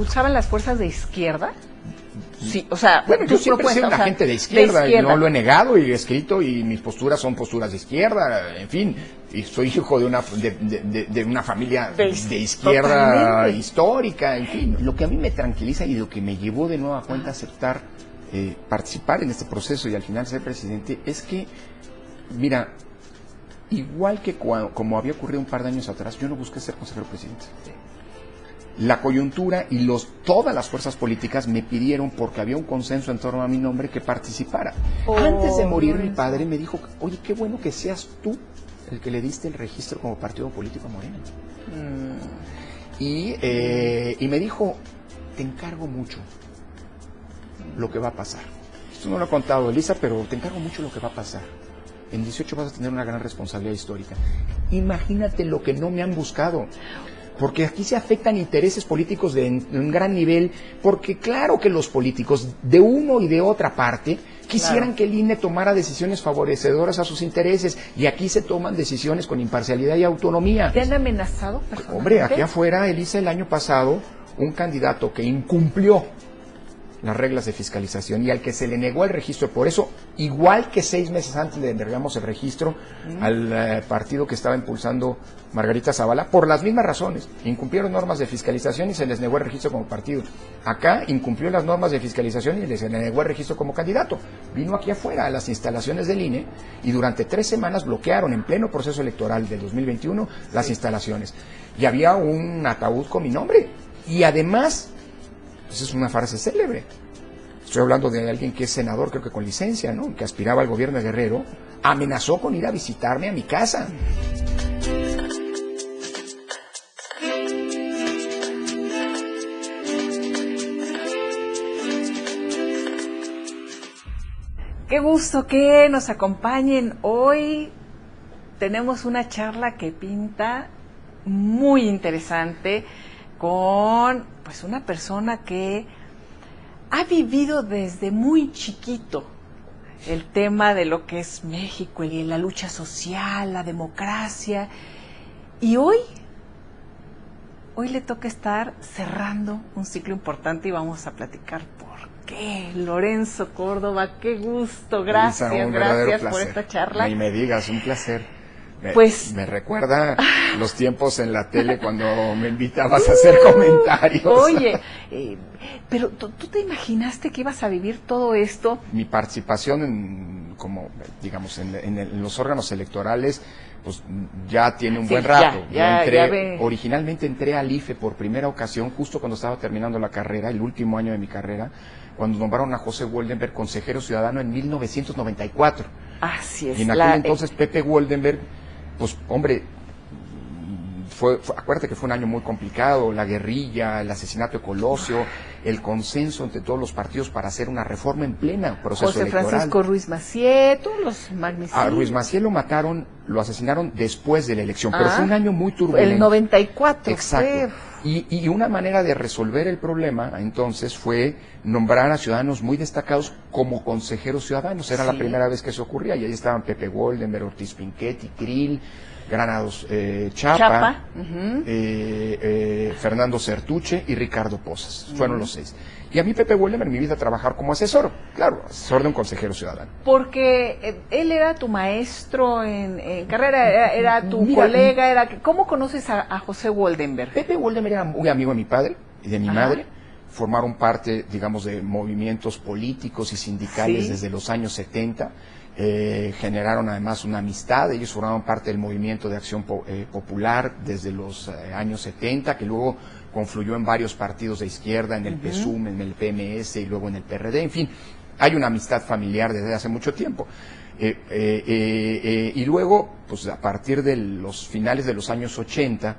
¿Usaban las fuerzas de izquierda? Sí, o sea, bueno, yo siempre he sido un agente de izquierda, y no lo he negado y he escrito, y mis posturas son posturas de izquierda, en fin, y soy hijo de una familia de izquierda totalmente histórica, en fin. Lo que a mí me tranquiliza y lo que me llevó de nueva cuenta a aceptar participar en este proceso y al final ser presidente es que, mira, igual que como había ocurrido un par de años atrás, yo no busqué ser consejero presidente. La coyuntura y todas las fuerzas políticas me pidieron, porque había un consenso en torno a mi nombre, que participara. Antes de morir, mi padre me dijo: oye, qué bueno que seas tú el que le diste el registro como partido político a Morena. Y me dijo: te encargo mucho lo que va a pasar. Esto no lo ha contado Elisa, pero te encargo mucho lo que va a pasar. En 18 vas a tener una gran responsabilidad histórica. Imagínate lo que no me han buscado. Porque aquí se afectan intereses políticos de un gran nivel, porque claro que los políticos de uno y de otra parte quisieran que el INE tomara decisiones favorecedoras a sus intereses, y aquí se toman decisiones con imparcialidad y autonomía. ¿Te han amenazado personalmente? Hombre, aquí afuera, Elisa, el año pasado, un candidato que incumplió las reglas de fiscalización y al que se le negó el registro, por eso, igual que 6 meses antes le entregamos el registro al partido que estaba impulsando Margarita Zavala, por las mismas razones, incumplieron normas de fiscalización y se les negó el registro como partido. Acá incumplió las normas de fiscalización y se le negó el registro como candidato. Vino aquí afuera a las instalaciones del INE y durante 3 semanas bloquearon en pleno proceso electoral del 2021 las instalaciones. Y había un ataúd con mi nombre. Y además, esa es una frase célebre. Estoy hablando de alguien que es senador, creo que con licencia, ¿no?, que aspiraba al gobierno de Guerrero, amenazó con ir a visitarme a mi casa. Qué gusto que nos acompañen hoy. Tenemos una charla que pinta muy interesante con pues una persona que ha vivido desde muy chiquito el tema de lo que es México, la lucha social, la democracia, y hoy le toca estar cerrando un ciclo importante y vamos a platicar por qué. Lorenzo Córdoba, qué gusto, gracias, Elisa, gracias placer por esta charla. Ni me digas, un placer. Pues me recuerda los tiempos en la tele cuando me invitabas a hacer comentarios. Oye, pero ¿tú te imaginaste que ibas a vivir todo esto? Mi participación en los órganos electorales, pues ya tiene un buen rato. Originalmente entré al IFE por primera ocasión justo cuando estaba terminando la carrera, el último año de mi carrera, cuando nombraron a José Woldenberg consejero ciudadano en 1994. Así es. Y en aquel entonces Pepe Woldenberg, pues hombre, acuérdate que fue un año muy complicado, la guerrilla, el asesinato de Colosio, el consenso entre todos los partidos para hacer una reforma en plena proceso electoral. José Francisco Ruiz Massieu, todos los magnicidios. A Ruiz Massieu lo asesinaron después de la elección, pero fue un año muy turbulento. El 94. Exacto. Y una manera de resolver el problema entonces fue nombrar a ciudadanos muy destacados como consejeros ciudadanos. Era la primera vez que eso ocurría, y ahí estaban Pepe Woldenberg, Ortiz Pinchetti, Krill, Granados Chapa. Fernando Certuche y Ricardo Posas. Fueron los 6. Y a mí Pepe Woldenberg me invita a trabajar como asesor, claro, asesor de un consejero ciudadano. Porque él era tu maestro en carrera, era tu colega, ¿cómo conoces a José Woldenberg? Pepe Woldenberg era muy amigo de mi padre y de mi madre. Formaron parte, digamos, de movimientos políticos y sindicales desde los años 70. Generaron además una amistad. Ellos formaban parte del movimiento de acción popular desde los años 70, que luego confluyó en varios partidos de izquierda, en el PSUM, en el PMS y luego en el PRD. En fin, hay una amistad familiar desde hace mucho tiempo. Y luego, pues a partir de los finales de los años 80,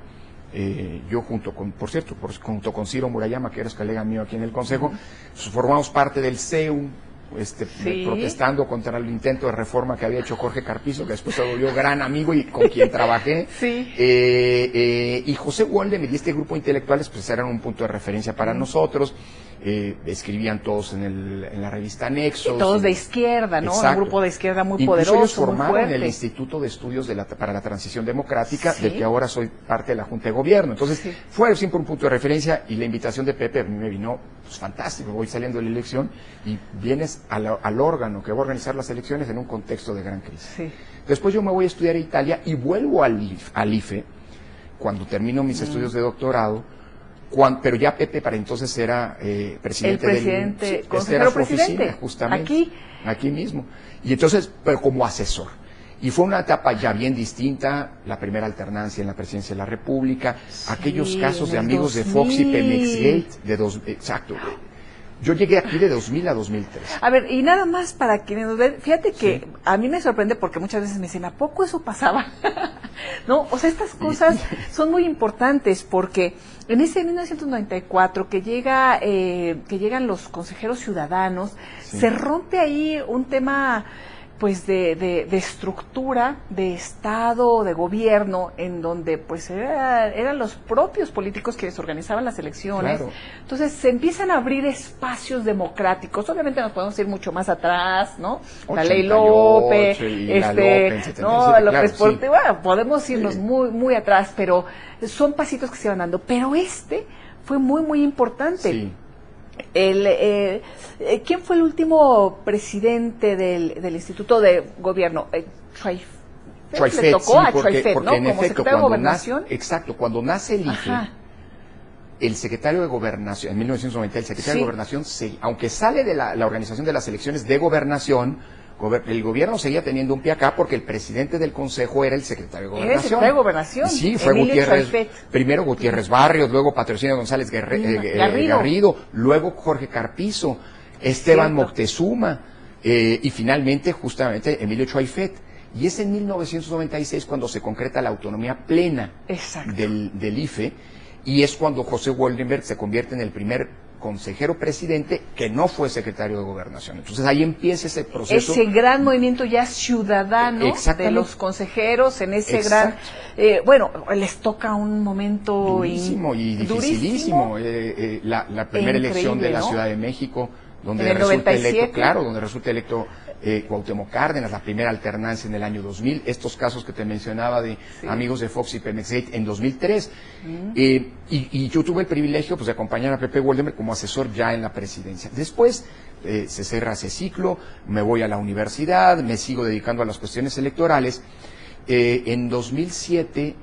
yo junto con Ciro Murayama, que era colega mío aquí en el Consejo, pues formamos parte del CEU, protestando contra el intento de reforma que había hecho Jorge Carpizo, que después se volvió gran amigo y con quien trabajé. Y José Woldenberg y este grupo de intelectuales pues eran un punto de referencia para nosotros. escribían todos en la revista Nexos. Y todos de izquierda, ¿no? Exacto. Un grupo de izquierda muy Incluso poderoso, ellos muy formaron fuerte. el Instituto de Estudios para la Transición Democrática, Sí. del que ahora soy parte de la Junta de Gobierno. Entonces, Sí. fue siempre un punto de referencia, y la invitación de Pepe a mí me vino pues, fantástico. Voy saliendo de la elección y vienes al órgano que va a organizar las elecciones en un contexto de gran crisis. Sí. Después yo me voy a estudiar a Italia y vuelvo al IFE, cuando termino mis estudios de doctorado, pero ya Pepe para entonces era presidente El presidente, del... consejero era su presidente, oficina, justamente. aquí Mismo. Y entonces, pero como asesor. Y fue una etapa ya bien distinta, la primera alternancia en la presidencia de la República, aquellos casos de en el amigos 2000. de Fox y Pemexgate, exacto. Yo llegué aquí de 2000 a 2003. A ver, y nada más para quienes nos ven, fíjate que a mí me sorprende porque muchas veces me dicen, ¿a poco eso pasaba? No, o sea, estas cosas son muy importantes porque en ese 1994 que llegan los consejeros ciudadanos, se rompe ahí un tema pues de estructura, de Estado, de gobierno, en donde pues eran los propios políticos quienes organizaban las elecciones. Claro. Entonces se empiezan a abrir espacios democráticos. Obviamente nos podemos ir mucho más atrás, ¿no? La ley 88 López, y la López, 77, no, López claro, Portillo, bueno, podemos irnos Sí. muy atrás, pero son pasitos que se van dando. Pero este fue muy importante. Sí. ¿Quién fue el último presidente del Instituto de Gobierno? Choifet, le tocó sí, a porque Choifet, ¿no? en Como efecto, secretario de Gobernación. cuando nace el IFE, Ajá. el secretario de Gobernación, en 1990, el secretario Sí. de Gobernación, aunque sale de la organización de las elecciones de Gobernación, el gobierno seguía teniendo un pie acá porque el presidente del Consejo era el secretario de Era el Gobernación. secretario de Gobernación, Y sí, fue Emilio Gutiérrez, Choifet. primero Gutiérrez Barrios, luego Patrocinio González Garrido, luego Jorge Carpizo, Esteban Cierto. Moctezuma, y finalmente, justamente, Emilio Choifet. Y es en 1996 cuando se concreta la autonomía plena Exacto. del IFE, y es cuando José Woldenberg se convierte en el primer consejero presidente que no fue secretario de Gobernación. Entonces ahí empieza ese proceso. Ese gran movimiento ya ciudadano de Exactamente. los consejeros en ese Exacto. gran... bueno, les toca un momento... Durísimo y dificilísimo. La primera elección de la ¿no? Ciudad de México, donde En el resulta 97. electo, claro, donde resulta electo Cuauhtémoc Cárdenas, la primera alternancia en el año 2000, estos casos que te mencionaba de amigos de Fox y Pemexgate en 2003, y yo tuve el privilegio pues de acompañar a Pepe Woldenberg como asesor ya en la presidencia. Después se cierra ese ciclo, me voy a la universidad, me sigo dedicando a las cuestiones electorales. En 2007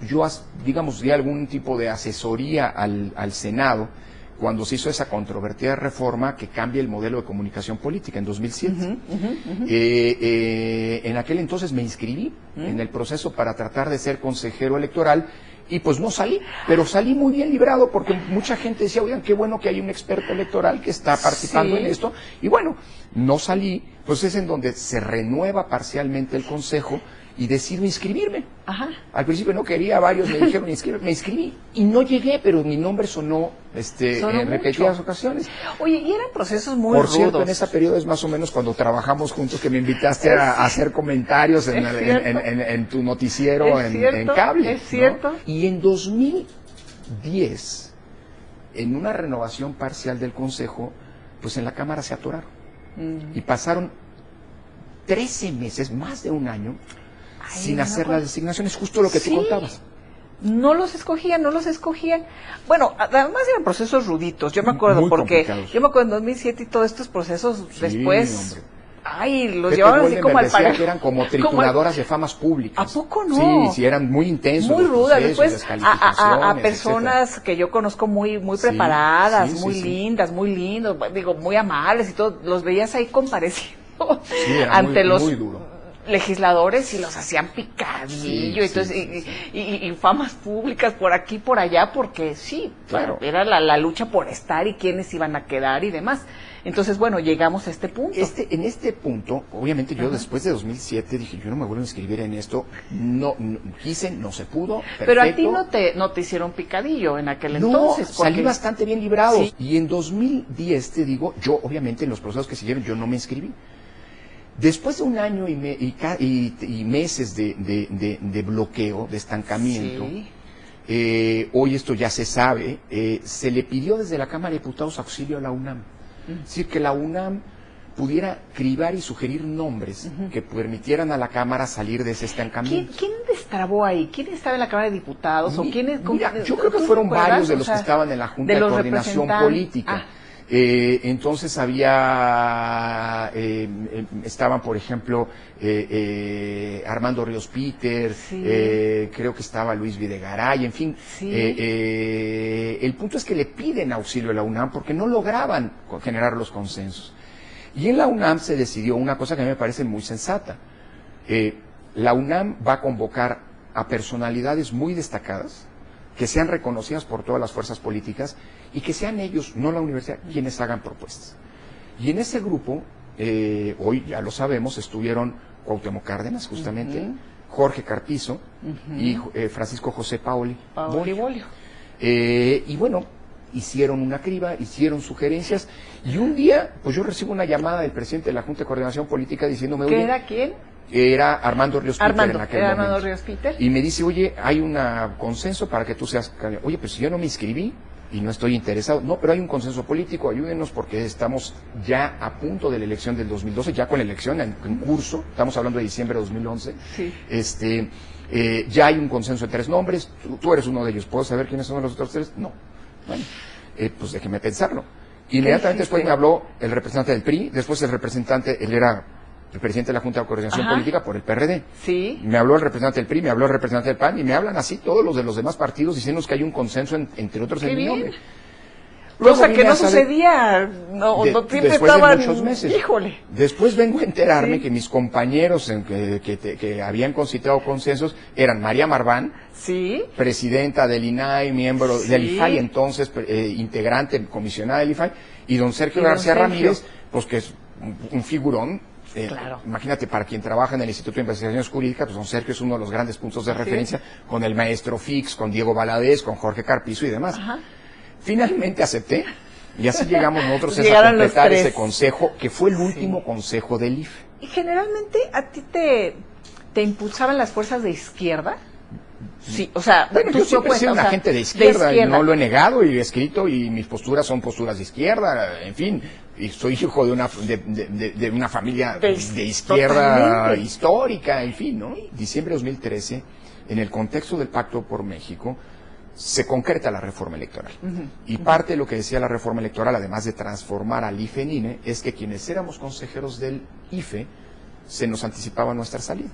yo, digamos, di algún tipo de asesoría al Senado cuando se hizo esa controvertida reforma que cambia el modelo de comunicación política en 2007. En aquel entonces me inscribí en el proceso para tratar de ser consejero electoral y pues no salí, pero salí muy bien librado porque mucha gente decía, oigan, qué bueno que hay un experto electoral que está participando en esto, y bueno, no salí, pues es en donde se renueva parcialmente el consejo y decido inscribirme. Ajá. Al principio no quería, varios me dijeron me inscribí y no llegué, pero mi nombre sonó en repetidas ocasiones. Oye, y eran procesos muy Por rudos. cierto, en ese periodo es más o menos cuando trabajamos juntos que me invitaste a hacer comentarios en tu noticiero en cable. Es cierto. ¿No? Y en 2010, en una renovación parcial del Consejo, pues en la Cámara se atoraron. Y pasaron 13 meses, más de un año, sin hacer las designaciones, justo lo que tú contabas. No los escogían. Bueno, además eran procesos ruditos, yo me acuerdo, Muy porque complicados. yo me acuerdo en 2007 y todos estos procesos después... Hombre. Ay, los Pepe llevaban así Woldenberg como al decía parejo. que eran como trituradoras de famas públicas. ¿A poco no? Sí, eran muy intensos. Muy los rudas, procesos, después a descalificaciones, personas etcétera. que yo conozco muy Sí, preparadas, sí, muy sí, sí. lindas, muy lindos, digo, muy amables y todo, los veías ahí compareciendo Sí, era ante los muy duro. legisladores y los hacían picadillo, Sí, entonces, sí. Y famas públicas por aquí, por allá, porque sí, Claro. era la lucha por estar y quiénes iban a quedar y demás. Entonces, bueno, llegamos a este punto. En este punto, obviamente yo después de 2007 dije, yo no me vuelvo a inscribir en esto, no quise, no se pudo, perfecto. Pero a ti no te hicieron picadillo en aquel entonces. No, salí porque- bastante bien librado. Sí. Y en 2010, te digo, yo obviamente en los procesos que siguieron yo no me inscribí. Después de un año y meses de bloqueo, de estancamiento, Sí. hoy esto ya se sabe, se le pidió desde la Cámara de Diputados auxilio a la UNAM. Es decir, que la UNAM pudiera cribar y sugerir nombres que permitieran a la Cámara salir de ese estancamiento. ¿Quién destrabó ahí? ¿Quién estaba en la Cámara de Diputados? Mira, yo creo que fueron varios de los que estaban en la Junta de Coordinación Política. Entonces estaban, por ejemplo, Armando Ríos Peter, creo que estaba Luis Videgaray, en fin. El punto es que le piden auxilio a la UNAM porque no lograban generar los consensos. Y en la UNAM se decidió una cosa que a mí me parece muy sensata. La UNAM va a convocar a personalidades muy destacadas, que sean reconocidas por todas las fuerzas políticas y que sean ellos, no la universidad, quienes hagan propuestas. Y en ese grupo, hoy ya lo sabemos, estuvieron Cuauhtémoc Cárdenas, justamente, Jorge Carpizo y Francisco José Paoli Bolio. Y bueno, hicieron una criba, hicieron sugerencias, y un día, pues yo recibo una llamada del presidente de la Junta de Coordinación Política diciéndome... ¿Qué era quién? Era Armando Ríos Peter en aquel momento. Armando Ríos Peter. Y me dice, oye, hay un consenso para que tú seas... Oye, pues si yo no me inscribí y no estoy interesado. No, pero hay un consenso político, ayúdenos porque estamos ya a punto de la elección del 2012, ya con la elección en curso, estamos hablando de diciembre de 2011. Sí. Ya hay un consenso de 3 nombres, tú eres uno de ellos. ¿Puedo saber quiénes son los otros 3? No. Bueno, pues déjeme pensarlo. Inmediatamente después me habló el representante del PRI, después el representante, él era el presidente de la Junta de Coordinación Política por el PRD. Sí. Me habló el representante del PRI, me habló el representante del PAN, y me hablan así todos los de los demás partidos diciéndonos que hay un consenso entre otros en mi nombre. Cosa que no sucedía, no siempre estaban... de muchos meses. Híjole. Después vengo a enterarme que mis compañeros que habían concitado consensos eran María Marván, presidenta del INAI, miembro del IFAI, entonces integrante, comisionada del IFAI, y don Sergio García Ramírez, pues que es un figurón. Claro. Imagínate, para quien trabaja en el Instituto de Investigaciones Jurídicas, pues don Sergio es uno de los grandes puntos de referencia, con el maestro Fix, con Diego Valadez, con Jorge Carpizo y demás. Finalmente acepté, y así llegamos nosotros a completar ese consejo, que fue el último consejo del IFE. ¿Y generalmente a ti te impulsaban las fuerzas de izquierda? Sí, o sea, bueno, yo siempre he sido un agente de izquierda, y no lo he negado y he escrito, y mis posturas son posturas de izquierda, en fin, y soy hijo de una familia de izquierda histórica, en fin, ¿no? Diciembre de 2013, en el contexto del Pacto por México, se concreta la reforma electoral. Y parte de lo que decía la reforma electoral, además de transformar al IFE en INE, es que quienes éramos consejeros del IFE, se nos anticipaba nuestra salida.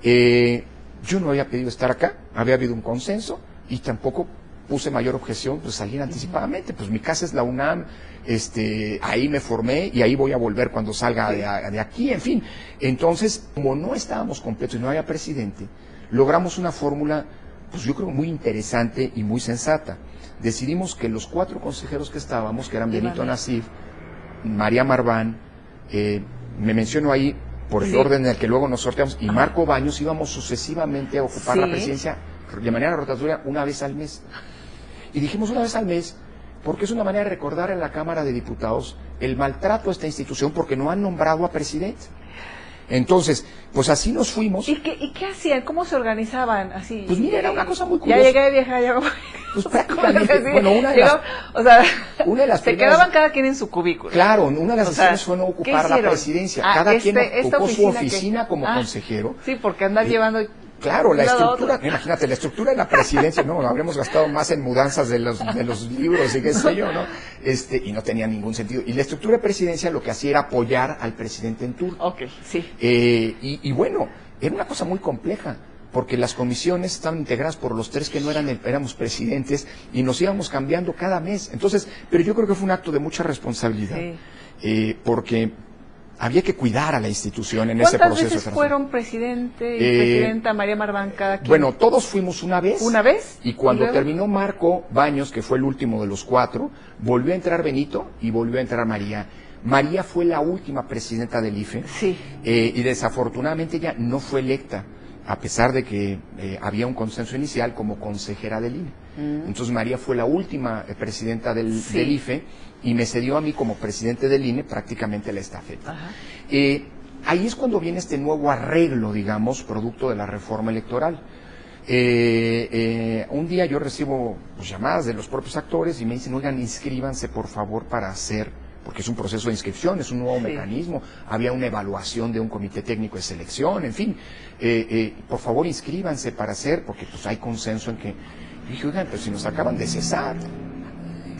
Yo no había pedido estar acá, había habido un consenso, y tampoco puse mayor objeción, pues salir anticipadamente. Pues mi casa es la UNAM, ahí me formé, y ahí voy a volver cuando salga de aquí, en fin. Entonces, como no estábamos completos y no había presidente, logramos una fórmula, pues yo creo muy interesante y muy sensata. Decidimos que los 4 consejeros que estábamos, que eran Benito Nasif, María Marván, me menciono ahí por el orden en el que luego nos sorteamos, y Marco Baños, íbamos sucesivamente a ocupar la presidencia de manera rotatoria una vez al mes. Y dijimos una vez al mes, porque es una manera de recordar en la Cámara de Diputados el maltrato a esta institución porque no han nombrado a presidente. Entonces, pues así nos fuimos. ¿Y qué hacían? ¿Cómo se organizaban? Así. Pues mira, era una cosa muy curiosa. Ya llegué, vieja, ya. Pues prácticamente, bueno, una de las se quedaban cada quien en su cubículo. Claro, una de las decisiones fue no ocupar la presidencia. Cada quien ocupó su oficina como consejero. Sí, porque andar llevando... Claro, la estructura, imagínate, la estructura de la presidencia, no, habremos gastado más en mudanzas de los libros y qué sé yo, ¿no? Y no tenía ningún sentido. Y la estructura de presidencia lo que hacía era apoyar al presidente en turno. Y bueno, era una cosa muy compleja, porque las comisiones estaban integradas por los 3 que no éramos presidentes, y nos íbamos cambiando cada mes. Entonces, pero yo creo que fue un acto de mucha responsabilidad, porque había que cuidar a la institución en ese proceso. ¿Cuántas veces fueron presidente y presidenta María Marván cada quien? Bueno, todos fuimos una vez. ¿Una vez? Y cuando terminó Marco Baños, que fue el último de los 4, volvió a entrar Benito y volvió a entrar María. María fue la última presidenta del IFE. Y desafortunadamente ella no fue electa, a pesar de que había un consenso inicial como consejera del INE. Entonces María fue la última presidenta del IFE, y me cedió a mí como presidente del INE prácticamente la estafeta. Ahí es cuando viene este nuevo arreglo, digamos, producto de la reforma electoral. Un día yo recibo pues, llamadas de los propios actores y me dicen, oigan, inscríbanse por favor para hacer, porque es un proceso de inscripción, es un nuevo mecanismo, había una evaluación de un comité técnico de selección, en fin, por favor inscríbanse para hacer, porque pues hay consenso en que, y dije, oigan, pero si nos acaban de cesar,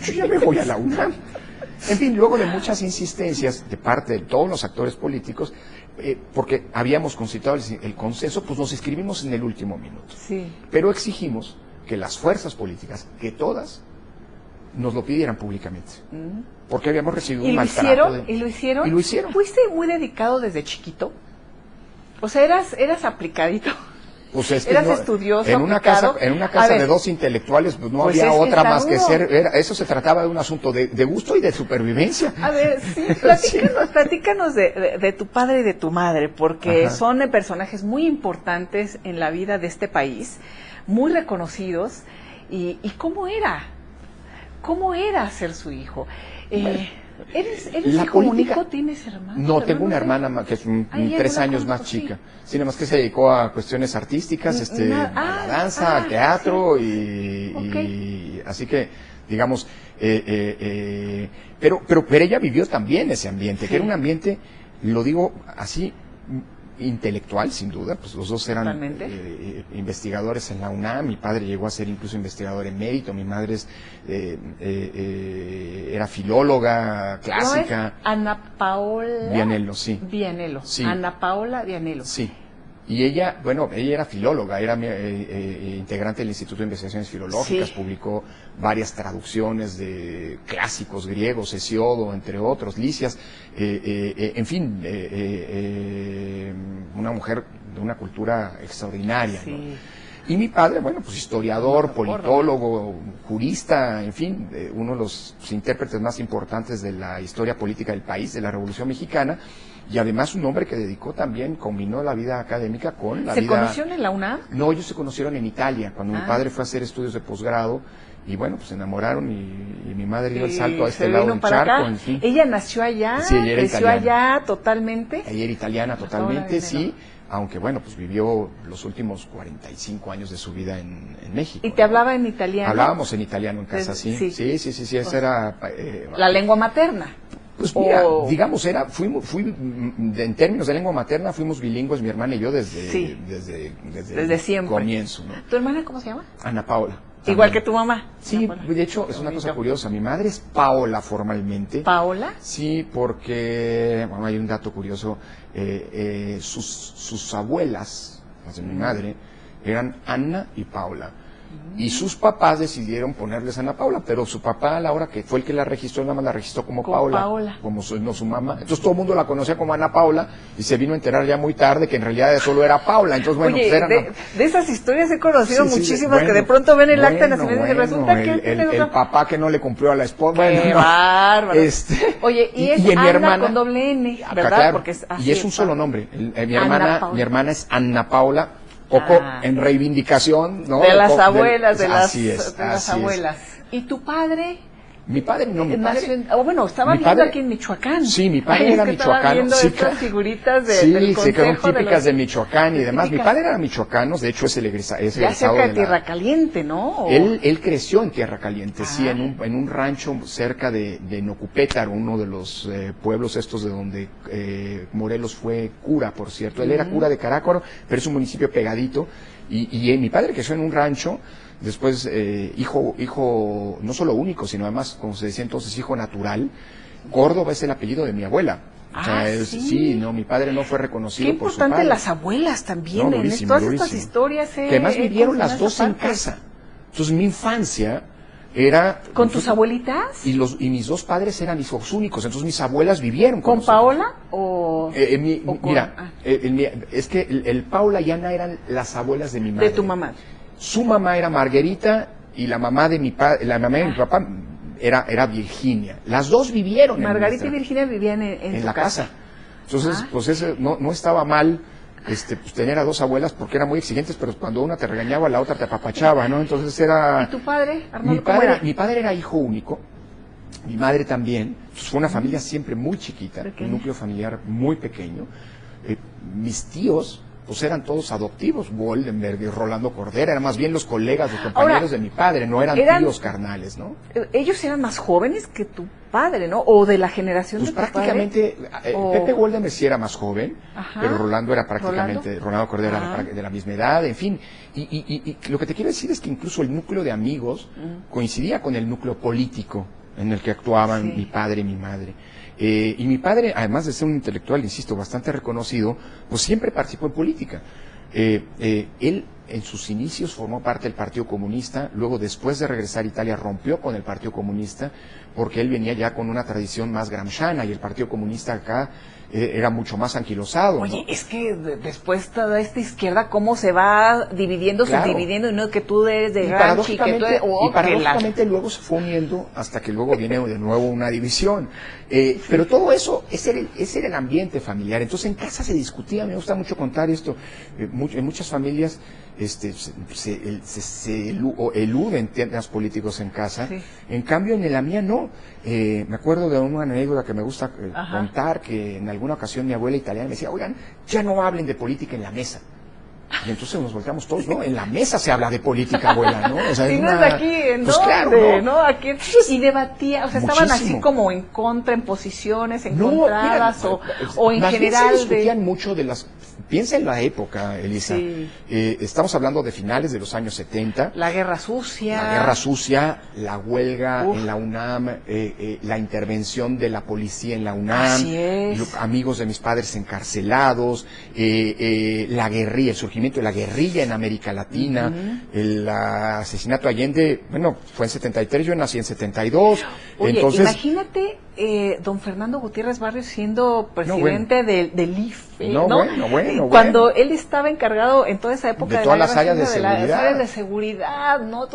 yo ya me voy a la UNAM. En fin, luego de muchas insistencias de parte de todos los actores políticos, porque habíamos concitado el consenso, pues nos inscribimos en el último minuto. Sí. Pero exigimos que las fuerzas políticas, que todas, nos lo pidieran públicamente. Porque habíamos recibido un maltrato. ¿Y lo hicieron? Y lo hicieron. ¿Fuiste muy dedicado desde chiquito? O sea, eras aplicadito. Pues es que eras estudioso, en una aplicado. casa de dos intelectuales, pues no Pues había es que otra está más que duro. ser. Eso se trataba de un asunto de gusto y de supervivencia. A ver, sí, platícanos de tu padre y de tu madre, porque Ajá. son personajes muy importantes en la vida de este país, muy reconocidos. ¿Y cómo era? ¿Cómo era ser su hijo? ¿Eres La hijo política- único? ¿Tienes hermanos? No, tengo una ¿Hermanos? hermana que es Ay, ya 3 no la años conozco, más sí. chica. Sí, nada más que se dedicó a cuestiones artísticas, a la danza, al teatro y así que, digamos, pero ella vivió también ese ambiente, que era un ambiente, lo digo así, intelectual, sin duda, pues los dos eran investigadores en la UNAM, mi padre llegó a ser incluso investigador emérito, mi madre era filóloga clásica. ¿No es Ana Paola Vianello, sí. Vianello, Sí. Ana Paola Vianello. Sí. Y ella, bueno, ella era filóloga, era integrante del Instituto de Investigaciones Filológicas, publicó varias traducciones de clásicos griegos, Hesiodo, entre otros, Lisias, en fin, una mujer de una cultura extraordinaria, Sí. ¿no? Y mi padre, bueno, pues historiador, politólogo, jurista, en fin, uno de los intérpretes más importantes de la historia política del país, de la Revolución Mexicana, y además un hombre que dedicó también, combinó la vida académica con la vida... ¿Se conocieron en la UNAM? No, ellos se conocieron en Italia, cuando mi padre fue a hacer estudios de posgrado, y bueno, pues se enamoraron y mi madre dio el salto a este lado del charco, en fin. ¿Ella nació allá? Sí, ella era ¿Creció italiana. allá totalmente? Ella era italiana totalmente, sí, aunque bueno, pues vivió los últimos 45 años de su vida en México. ¿Y te hablaba en italiano? Hablábamos en italiano en casa, sí. Sí, esa era... la lengua materna. Pues mira, digamos, en términos de lengua materna, fuimos bilingües, mi hermana y yo, desde siempre. Comienzo, ¿no? ¿Tu hermana cómo se llama? Ana Paola. Igual que tu mamá. Sí, de hecho, es una cosa curiosa. Mi madre es Paola formalmente. ¿Paola? Sí, porque, bueno, hay un dato curioso. Sus abuelas, las de mi madre, eran Anna y Paula. Y sus papás decidieron ponerles Ana Paula, pero su papá, a la hora que fue el que la registró, nada más la registró como Paula, como no su mamá. Entonces todo el mundo la conocía como Ana Paula y se vino a enterar ya muy tarde que en realidad solo era Paula. Entonces, bueno, oye, pues era de esas historias he conocido muchísimas bueno, que de pronto ven el acta de nacimiento y resulta que el papá que no le cumplió a la esposa. ¡Qué bárbaro! Oye, y es en Ana mi hermana, con doble N, ¿verdad? Claro, porque es así, y es un solo nombre. Mi hermana es Ana Paula. Poco en reivindicación, ¿no? De las abuelas, de las abuelas. ¿Y tu padre? Mi padre no, mi padre... estaba viendo aquí en Michoacán. Sí, mi padre era michoacano. Viendo sí, estas figuritas del sí, consejo que son típicas de los... Michoacán y demás. Mi padre era michoacano, de hecho es el egresado ya cerca de Tierra Caliente, ¿no? Él creció en Tierra Caliente, sí, en un rancho cerca de Nocupétaro, uno de los pueblos estos de donde Morelos fue cura, por cierto. Él era cura de Carácuaro, pero es un municipio pegadito. Y mi padre creció en un rancho. Después, hijo no solo único, sino además, como se decía entonces, hijo natural. Córdoba es el apellido de mi abuela. Mi padre no fue reconocido por su padre. Qué importante las abuelas también, durísimo, todas durísimo. estas historias. Que además vivieron las dos en casa. Entonces, mi infancia era... ¿Con tus abuelitas? Y mis dos padres eran hijos únicos, entonces mis abuelas vivieron con nosotros. ¿Paola o...? Mira, es que el Paula y Ana eran las abuelas de mi madre. De tu mamá. Su mamá era Margarita y la mamá de mi papá era Virginia. Las dos vivieron Margarita y Virginia vivían en la casa. Entonces, pues no estaba mal pues tener a dos abuelas porque eran muy exigentes, pero cuando una te regañaba, la otra te apapachaba, ¿no? Entonces era... ¿Y tu padre, Arnoldo, mi padre era hijo único, mi madre también. Entonces fue una familia siempre muy chiquita, un núcleo familiar muy pequeño. Mis tíos pues eran todos adoptivos, Goldenberg y Rolando Cordera, eran más bien los colegas, los compañeros de mi padre, no eran tíos carnales, ¿no? Ellos eran más jóvenes que tu padre, ¿no? O de la generación pues de tu prácticamente, padre. Pepe Goldenberg sí era más joven, Ajá. pero Rolando era prácticamente, Rolando Cordera era de la misma edad, en fin. Y lo que te quiero decir es que incluso el núcleo de amigos coincidía con el núcleo político en el que actuaban mi padre y mi madre. Y mi padre, además de ser un intelectual, insisto, bastante reconocido, pues siempre participó en política. Él en sus inicios formó parte del Partido Comunista, luego después de regresar a Italia rompió con el Partido Comunista porque él venía ya con una tradición más gramsciana y el Partido Comunista acá era mucho más anquilosado. Oye, ¿no? es que después toda esta izquierda, cómo se va dividiendo, subdividiendo, y no que tú eres de Gramsci, que tú eres... y paradójicamente luego se fue uniendo hasta que luego viene de nuevo una división. Pero todo eso, ese era el ambiente familiar. Entonces en casa se discutía, me gusta mucho contar esto, en muchas familias se eluden temas políticos en casa. Sí. En cambio en la mía no. Me acuerdo de una anécdota que me gusta contar, que en alguna ocasión mi abuela italiana me decía, oigan, ya no hablen de política en la mesa. Y entonces nos volteamos todos, ¿no? En la mesa se habla de política, abuela, ¿no? O sea, y no es aquí, ¿en pues dónde? Claro, ¿no? Aquí, y debatía, o sea, estaban así como en contra, en posiciones encontradas, o en general. Se discutían mucho de las... Piensa en la época, Elisa. Sí. Estamos hablando de finales de los años 70. La Guerra Sucia. La Guerra Sucia, la huelga en la UNAM, la intervención de la policía en la UNAM. Así es. Amigos de mis padres encarcelados, la guerrilla, el surgimiento de la guerrilla en América Latina, el asesinato de Allende, bueno, fue en 73, yo nací en 72. Oye, entonces, imagínate don Fernando Gutiérrez Barrios siendo presidente del IFE, ¿no? Cuando él estaba encargado en toda esa época de todas las áreas de seguridad. De las áreas de seguridad, ¿no?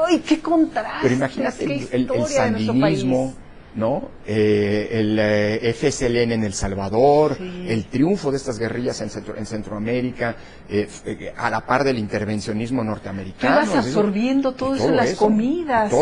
¡Ay, qué contraste! Pero imagínate el sandinismo, ¿no? El FSLN en El Salvador, el triunfo de estas guerrillas en Centroamérica, a la par del intervencionismo norteamericano. Tú vas absorbiendo todo eso en las comidas,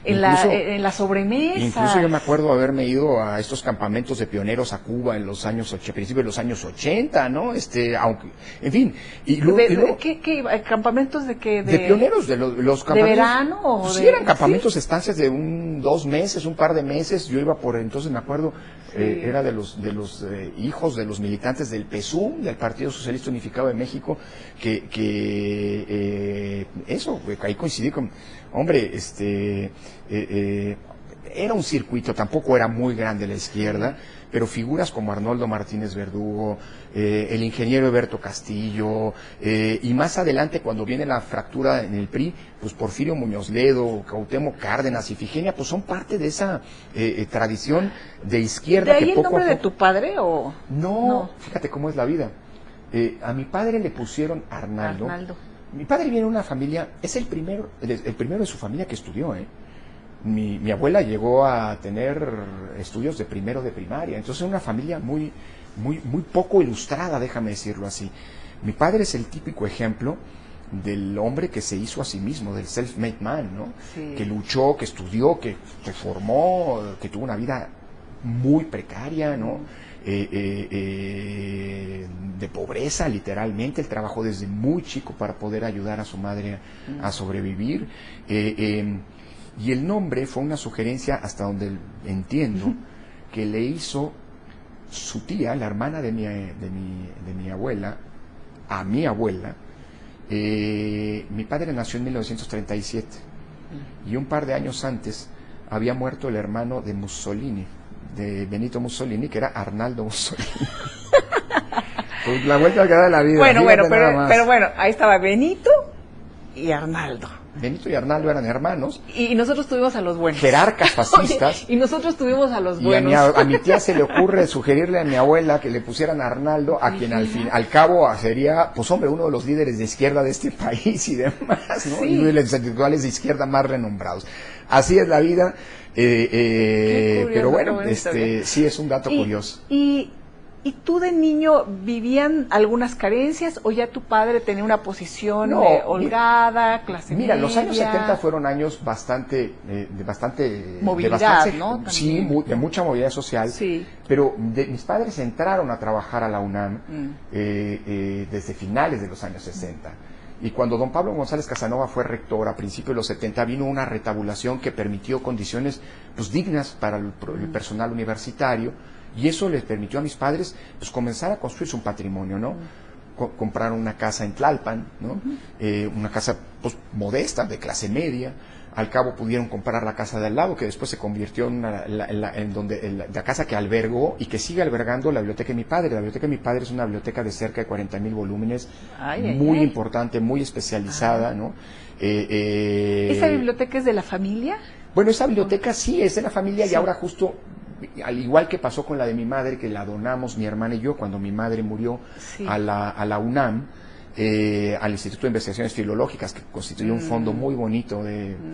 en la sobremesa. Incluso yo me acuerdo haberme ido a estos campamentos de pioneros a Cuba en los años, principios de los años 80, ¿no? Aunque, en fin. Y luego, ¿Qué campamentos de qué? De pioneros, de los campamentos. ¿De verano? Pues sí, eran campamentos, estancias de 2 meses, un par de meses. Yo iba por entonces, me acuerdo, era de los hijos de los militantes del PSUM, del Partido Socialista Unificado de México, eso, ahí coincidí con, hombre, era un circuito, tampoco era muy grande la izquierda, pero figuras como Arnoldo Martínez Verdugo, el ingeniero Eberto Castillo, y más adelante cuando viene la fractura en el PRI, pues Porfirio Muñoz Ledo, Cuauhtémoc Cárdenas, Ifigenia, pues son parte de esa tradición de izquierda. ¿De ahí el nombre de tu padre o...? No, fíjate cómo es la vida. A mi padre le pusieron Arnaldo. Mi padre viene de una familia, es el primero de su familia que estudió, Mi abuela llegó a tener estudios de primero de primaria, entonces es una familia muy poco ilustrada, déjame decirlo así. Mi padre es el típico ejemplo del hombre que se hizo a sí mismo, del self-made man, ¿no? Sí. Que luchó, que estudió, que se formó, que tuvo una vida muy precaria, ¿no? De pobreza, literalmente. Él trabajó desde muy chico para poder ayudar a su madre a sobrevivir. Y el nombre fue una sugerencia, hasta donde entiendo, que le hizo su tía, la hermana de mi abuela, a mi abuela. Mi padre nació en 1937 y un par de años antes había muerto el hermano de Mussolini, de Benito Mussolini, que era Arnaldo Mussolini. Pues la vuelta que da la vida. Pero bueno, ahí estaba Benito y Arnaldo. Benito y Arnaldo eran hermanos. Y nosotros tuvimos a los buenos. Jerarcas fascistas. Oye, y nosotros tuvimos a los buenos. Y a mi tía se le ocurre sugerirle a mi abuela que le pusieran a Arnaldo, a quien al cabo sería, pues hombre, uno de los líderes de izquierda de este país y demás, ¿no? Y uno de los intelectuales de izquierda más renombrados. Así es la vida. Curioso, pero bueno, sí es un dato curioso. Y ¿Y tú de niño vivían algunas carencias o ya tu padre tenía una posición No, holgada, clase Mira, media? los años 70 fueron años bastante, de bastante... Movilidad, de bastante, ¿no? Sí, También. de mucha movilidad social. Sí. Pero mis padres entraron a trabajar a la UNAM desde finales de los años 60. Y cuando don Pablo González Casanova fue rector a principios de los 70, vino una retabulación que permitió condiciones pues, dignas para el personal universitario, y eso les permitió a mis padres pues, comenzar a construirse un patrimonio, ¿no? Compraron una casa en Tlalpan, ¿no? Una casa pues, modesta, de clase media. Al cabo pudieron comprar la casa de al lado, que después se convirtió en la casa que albergó y que sigue albergando la biblioteca de mi padre. La biblioteca de mi padre es una biblioteca de cerca de 40,000 volúmenes, muy importante, muy especializada, ¿no? ¿Esa biblioteca es de la familia? Bueno, esa biblioteca sí es de la familia, sí. Y ahora justo, al igual que pasó con la de mi madre, que la donamos mi hermana y yo cuando mi madre murió, sí, a la UNAM, al Instituto de Investigaciones Filológicas, que constituyó un fondo muy bonito,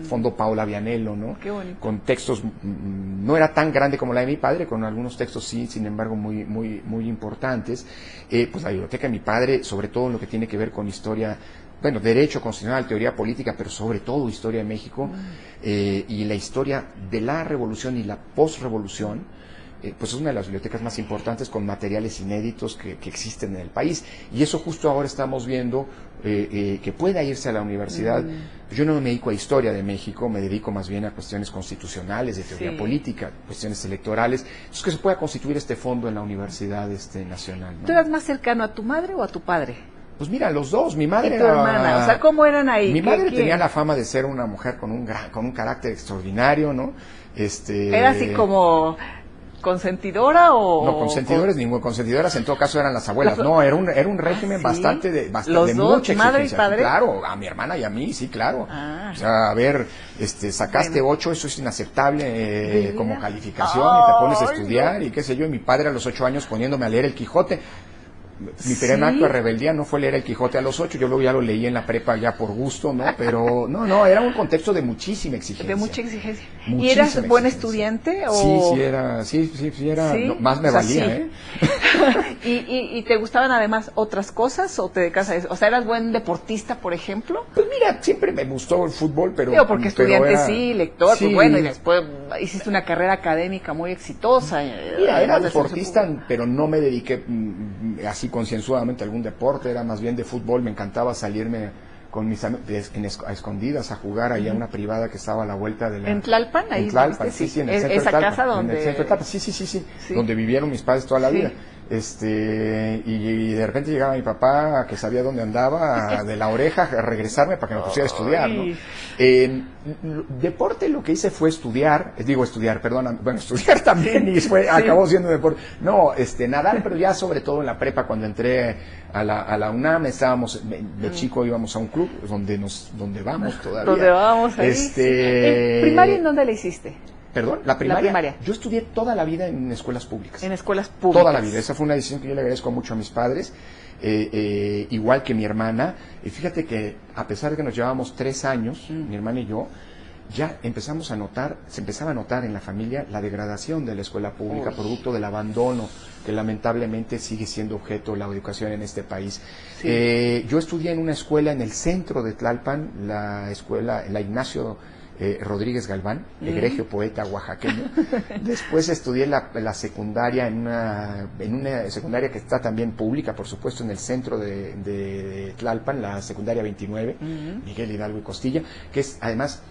Fondo Paola Vianello, ¿no? Qué bonito. Con textos, no era tan grande como la de mi padre, con algunos textos sí, sin embargo, muy importantes. Pues la biblioteca de mi padre, sobre todo en lo que tiene que ver con historia, bueno, derecho constitucional, teoría política, pero sobre todo historia de México, y la historia de la revolución y la posrevolución, pues es una de las bibliotecas más importantes con materiales inéditos que existen en el país, y eso justo ahora estamos viendo que pueda irse a la universidad. Yo no me dedico a historia de México, me dedico más bien a cuestiones constitucionales, de teoría política, cuestiones electorales, entonces que se pueda constituir este fondo en la Universidad nacional, ¿no? ¿Tú eras más cercano a tu madre o a tu padre? Pues mira, los dos, mi madre y tu hermana, o sea, ¿cómo eran ahí? Mi madre tenía la fama de ser una mujer con un carácter extraordinario, ¿no? Era así como ¿consentidora o...? No, consentidores, ningún consentidoras, en todo caso eran las abuelas. No, era un régimen bastante de ¿Los de dos, mucha exigencia. madre y padre? Claro, a mi hermana y a mí, sí, claro. O sea, a ver, sacaste 8, eso es inaceptable como calificación, y te pones a estudiar, y qué sé yo, y mi padre a los 8 años poniéndome a leer el Quijote. Mi primer acto de rebeldía no fue leer el Quijote a los 8, yo luego ya lo leí en la prepa ya por gusto, ¿no? Pero no, era un contexto de muchísima exigencia. De mucha exigencia. Muchísima ¿Y eras buen exigencia. Estudiante? O... Sí era, ¿Sí? no, más me valía, sí. ¿Y te gustaban además otras cosas o te dedicas a eso? O sea, ¿eras buen deportista, por ejemplo? Pues mira, siempre me gustó el fútbol, pero... Digo, porque estudiante era, sí, lector, sí. Pues bueno, y después hiciste una carrera académica muy exitosa. Mira, era deportista, pero no me dediqué así concienzudamente a algún deporte, era más bien de fútbol, me encantaba salirme con mis amigos a escondidas a jugar allá a una privada que estaba a la vuelta de la... ¿En Tlalpan? Ahí en Tlalpan, sí, en el centro esa de Tlalpan, casa donde... En el centro de Tlalpan, sí, donde vivieron mis padres toda la vida. Y de repente llegaba mi papá, que sabía dónde andaba, de la oreja, a regresarme para que me pusiera a estudiar, ¿no? Deporte lo que hice fue estudiar también, y acabó siendo deporte. No, nadar, pero ya sobre todo en la prepa, cuando entré a la UNAM, estábamos, de chico íbamos a un club, donde vamos todavía. ¿Dónde vamos ahí? ¿Primaria en dónde la hiciste? Perdón, la primaria. Yo estudié toda la vida en escuelas públicas. En escuelas públicas. Toda la vida. Esa fue una decisión que yo le agradezco mucho a mis padres, igual que mi hermana. Y fíjate que a pesar de que nos llevábamos 3 años, mi hermana y yo, ya se empezaba a notar en la familia la degradación de la escuela pública, producto del abandono que lamentablemente sigue siendo objeto de la educación en este país. Sí. Yo estudié en una escuela en el centro de Tlalpan, la Ignacio Rodríguez Galván, egregio poeta oaxaqueño. Después estudié la secundaria en una secundaria que está también pública, por supuesto, en el centro de Tlalpan, la secundaria 29, Miguel Hidalgo y Costilla, que es además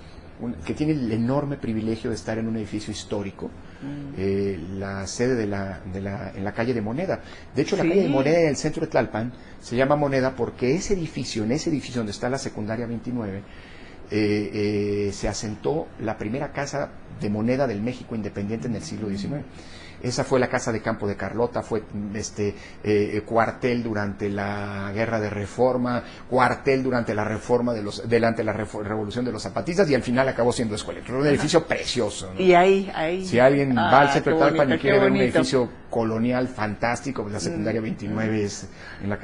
que tiene el enorme privilegio de estar en un edificio histórico, la sede en la calle de Moneda. De hecho, la calle de Moneda en el centro de Tlalpan se llama Moneda porque en ese edificio donde está la secundaria 29, se asentó la primera casa de moneda del México independiente en el siglo XIX. Esa fue la casa de campo de Carlota, fue cuartel durante la Guerra de Reforma, cuartel durante la reforma delante de la Revolución de los Zapatistas, y al final acabó siendo escuela. Un edificio precioso, ¿no? Y ahí. Si alguien va al centro de Tlalpan y quiere ver un edificio colonial fantástico, pues la secundaria 29 es en la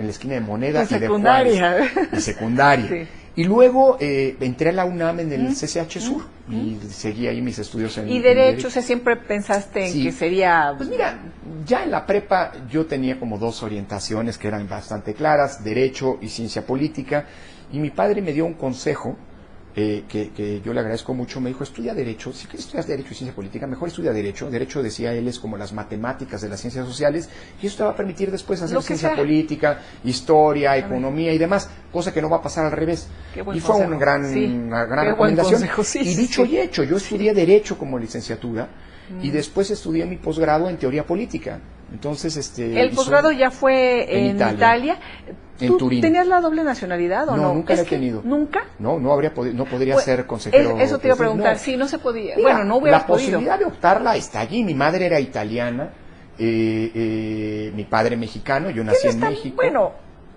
esquina de Moneda y de Juárez. Y secundaria. Sí. Y luego entré a la UNAM en el CCH Sur y seguí ahí mis estudios en ¿Y Derecho? O sea, ¿siempre pensaste en que sería...? Pues mira, Ya en la prepa yo tenía como dos orientaciones que eran bastante claras, derecho y ciencia política, y mi padre me dio un consejo que yo le agradezco mucho. Me dijo, estudia derecho, si quieres estudiar derecho y ciencia política, mejor estudia derecho. Derecho, decía él, es como las matemáticas de las ciencias sociales, y eso te va a permitir después hacer ciencia política, historia, economía y demás, cosa que no va a pasar al revés. Y fue una gran recomendación. Y dicho y hecho, yo estudié derecho como licenciatura, y después estudié mi posgrado en teoría política. Entonces, el posgrado ya fue en Italia. En Turín. ¿Tenías la doble nacionalidad o no? No, nunca la he tenido. ¿Nunca? No, no podría ser consejero. Eso te iba a preguntar, no. Sí, no se podía. Mira, bueno, no hubiera podido. La posibilidad de optarla está allí. Mi madre era italiana, mi padre mexicano, yo nací en México.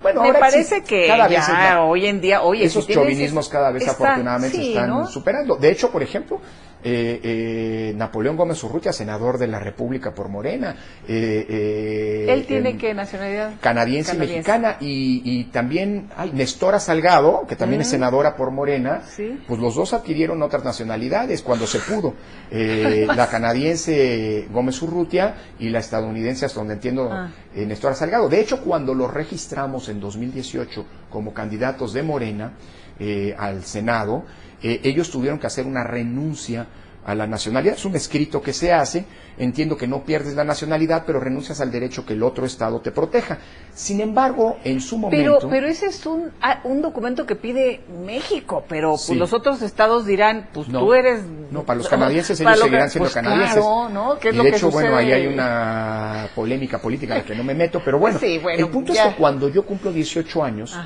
Bueno, me parece que cada vez hoy en día, esos chauvinismos cada vez afortunadamente se están superando. De hecho, por ejemplo, Napoleón Gómez Urrutia, senador de la República por Morena. Él tiene ¿qué nacionalidad? Canadiense y mexicana. Y también Nestora Salgado, que también es senadora por Morena. ¿Sí? Pues los dos adquirieron otras nacionalidades cuando se pudo. La canadiense Gómez Urrutia y la estadounidense, hasta donde entiendo, Nestora Salgado. De hecho, cuando los registramos en 2018 como candidatos de Morena al Senado, ellos tuvieron que hacer una renuncia a la nacionalidad. Es un escrito que se hace. Entiendo que no pierdes la nacionalidad, pero renuncias al derecho que el otro estado te proteja. Sin embargo, en su momento... Pero ese es un documento que pide México, pero pues los otros estados dirán, pues tú eres... No, para los canadienses ellos seguirán siendo canadienses. Claro, ¿no? ¿Qué es lo de hecho, que sucede? bueno, ahí hay una polémica política en la que no me meto, pero bueno, el punto es que cuando yo cumplo 18 años...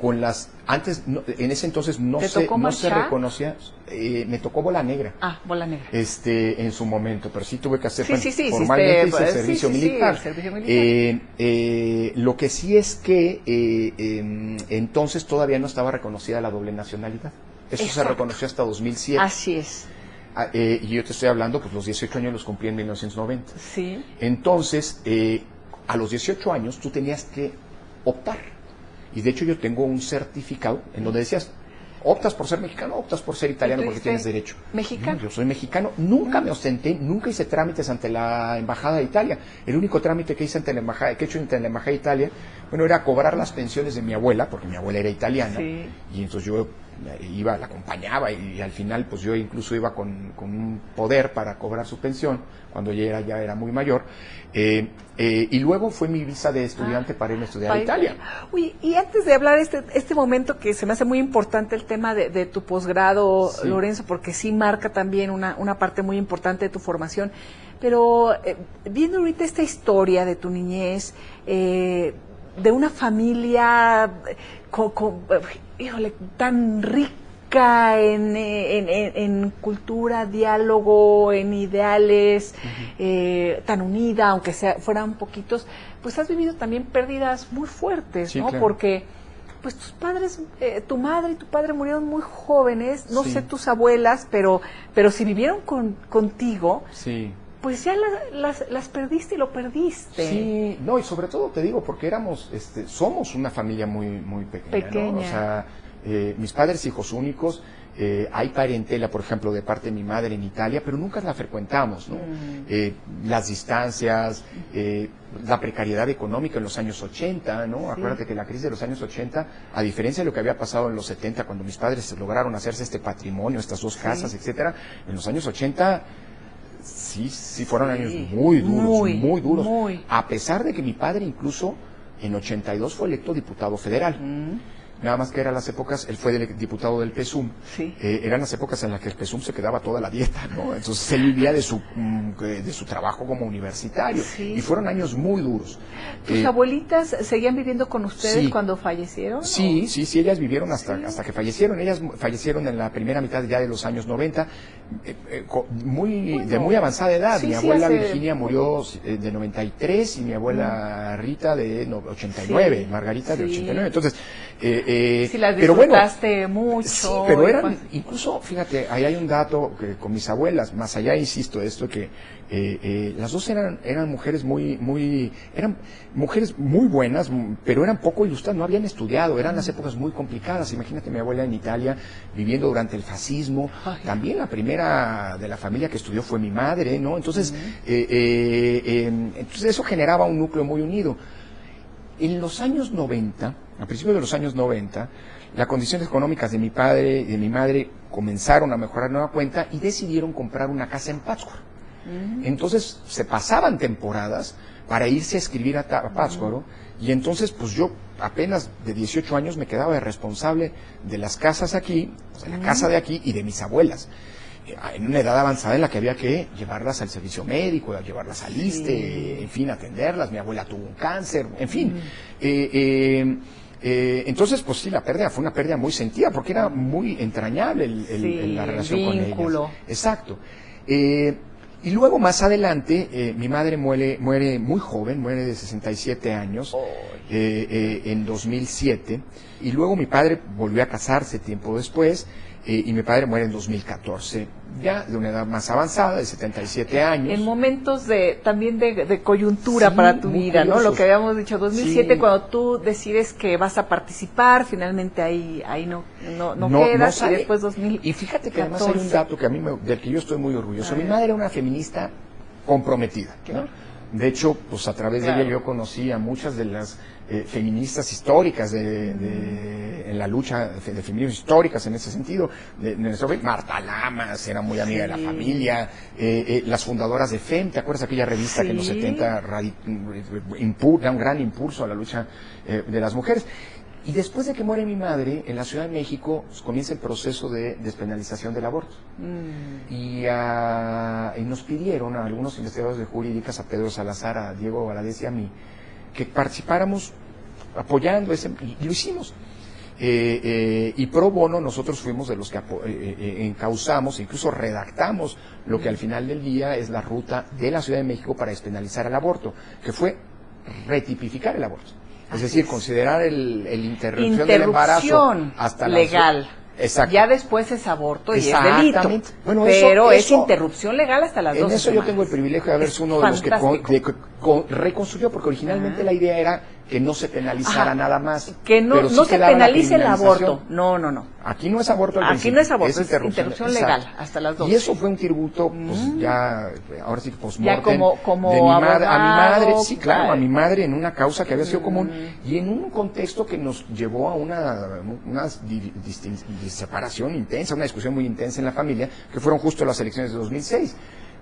con las en ese entonces no se reconocía, me tocó bola negra. Bola negra. En su momento, pero sí tuve que hacer formalmente hice servicio militar. Lo que sí es que entonces todavía no estaba reconocida la doble nacionalidad. Eso se reconoció hasta 2007. Así es. Y yo te estoy hablando, pues los 18 años los cumplí en 1990. Sí. Entonces, a los 18 años tú tenías que optar. Y de hecho yo tengo un certificado en donde decías, optas por ser mexicano, optas por ser italiano porque tienes derecho. ¿Mexicano? No, yo soy mexicano, nunca me ostenté, nunca hice trámites ante la Embajada de Italia. El único trámite que hice ante la Embajada, que he hecho ante la Embajada de Italia, bueno, era cobrar las pensiones de mi abuela, porque mi abuela era italiana, y entonces yo la acompañaba y al final pues yo incluso iba con un poder para cobrar su pensión cuando ya era muy mayor, y luego fue mi visa de estudiante para irme a estudiar a Italia. Oye, y antes de hablar este momento que se me hace muy importante, el tema de tu posgrado, Lorenzo, porque sí marca también una parte muy importante de tu formación, pero viendo ahorita esta historia de tu niñez, de una familia híjole, tan rica en cultura, diálogo, en ideales, tan unida, aunque fueran poquitos, pues has vivido también pérdidas muy fuertes, ¿no? Claro. Porque pues tus padres, tu madre y tu padre murieron muy jóvenes, no sé tus abuelas, pero si vivieron contigo, pues ya las perdiste y lo perdiste. Sí, no, y sobre todo te digo, porque somos una familia muy pequeña. ¿no? O sea, mis padres hijos únicos, hay parentela, por ejemplo, de parte de mi madre en Italia, pero nunca la frecuentamos, ¿no? Las distancias, la precariedad económica en los años 80, ¿no? Acuérdate que la crisis de los años 80, a diferencia de lo que había pasado en los 70, cuando mis padres lograron hacerse este patrimonio, estas dos casas, etcétera, en los años 80... Sí, fueron años muy duros, a pesar de que mi padre incluso en 82 fue electo diputado federal. Nada más que eran las épocas, él fue diputado del PSUM, eran las épocas en las que el PSUM se quedaba toda la dieta, ¿no? Entonces él vivía de su trabajo como universitario, y fueron años muy duros. ¿Tus abuelitas seguían viviendo con ustedes cuando fallecieron? Sí, ellas vivieron hasta que fallecieron. Ellas fallecieron en la primera mitad ya de los años 90, de muy avanzada edad. Mi abuela Virginia murió de 93 y mi abuela Rita de 89, Margarita de 89. Entonces, Sí, las pero bueno, disfrutaste mucho. sí, pero eran, incluso, fíjate, ahí hay un dato que con mis abuelas, más allá, insisto, esto que las dos eran mujeres eran mujeres muy buenas, pero eran poco ilustradas, no habían estudiado, eran las épocas muy complicadas. Imagínate mi abuela en Italia, viviendo durante el fascismo. Ay. También la primera de la familia que estudió fue mi madre, ¿no? Entonces, entonces eso generaba un núcleo muy unido. En los años 90, a principios de los años 90, las condiciones económicas de mi padre y de mi madre comenzaron a mejorar nueva cuenta y decidieron comprar una casa en Pátzcuaro. Entonces se pasaban temporadas para irse a escribir a Pátzcuaro, y entonces pues yo apenas de 18 años me quedaba de responsable de las casas aquí, o sea, la casa de aquí y de mis abuelas. En una edad avanzada en la que había que llevarlas al servicio médico, llevarlas al ISSSTE, en fin, atenderlas. Mi abuela tuvo un cáncer, en fin. Entonces, pues sí, la pérdida fue una pérdida muy sentida, porque era muy entrañable la relación con ellas. Exacto. Y luego, más adelante, mi madre muere muy joven, muere de 67 años, en 2007, y luego mi padre volvió a casarse tiempo después, y mi padre muere en 2014, ya de una edad más avanzada, de 77 años. En momentos también de coyuntura, sí, para tu vida, curiosos, ¿no? Lo que habíamos dicho, 2007, sí, cuando tú decides que vas a participar, finalmente ahí no quedas, y después 2014. Y fíjate que además hay un dato que del que yo estoy muy orgulloso. Mi madre era una feminista comprometida, ¿no? De hecho, pues a través de ella yo conocí a muchas de las feministas históricas en la lucha de feminismo históricas en ese sentido. Marta Lamas era muy amiga de la familia, las fundadoras de FEM, ¿te acuerdas de aquella revista que en los 70 da un gran impulso a la lucha de las mujeres? Y después de que muere mi madre, en la Ciudad de México comienza el proceso de despenalización del aborto. Y nos pidieron a algunos investigadores de jurídicas, a Pedro Salazar, a Diego Valadez y a mí, que participáramos apoyando y lo hicimos. Y pro bono nosotros fuimos de los que encauzamos, incluso redactamos lo que al final del día es la ruta de la Ciudad de México para despenalizar el aborto, que fue retipificar el aborto. Es decir, considerar el interrupción del embarazo hasta legal. Exacto. Ya después es aborto y es delito. Bueno, pero es interrupción legal hasta las 12 En eso semanas. Yo tengo el privilegio de haber sido uno de los que reconstruyó, porque originalmente la idea era que no se penalizara nada más. Que no se penalice el aborto. No. Aquí no es aborto. Aquí no es aborto, es interrupción legal hasta las 12. Y eso fue un tributo, pues ya, ahora sí que postmortem, como de a mi madre, sí, claro, a mi madre en una causa que había sido común y en un contexto que nos llevó a una separación intensa, una discusión muy intensa en la familia, que fueron justo las elecciones de 2006.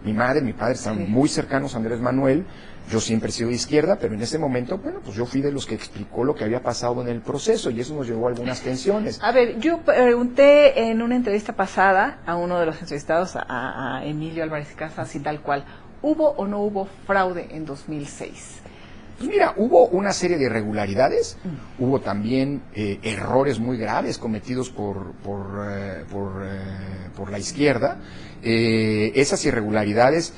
Mi madre, mi padre estaban muy cercanos a Andrés Manuel. Yo siempre he sido de izquierda, pero en ese momento, bueno, pues yo fui de los que explicó lo que había pasado en el proceso y eso nos llevó a algunas tensiones. A ver, yo pregunté en una entrevista pasada a uno de los entrevistados, a Emilio Álvarez Casas, así tal cual, ¿hubo o no hubo fraude en 2006? Pues mira, hubo una serie de irregularidades, hubo también errores muy graves cometidos por la izquierda. Esas irregularidades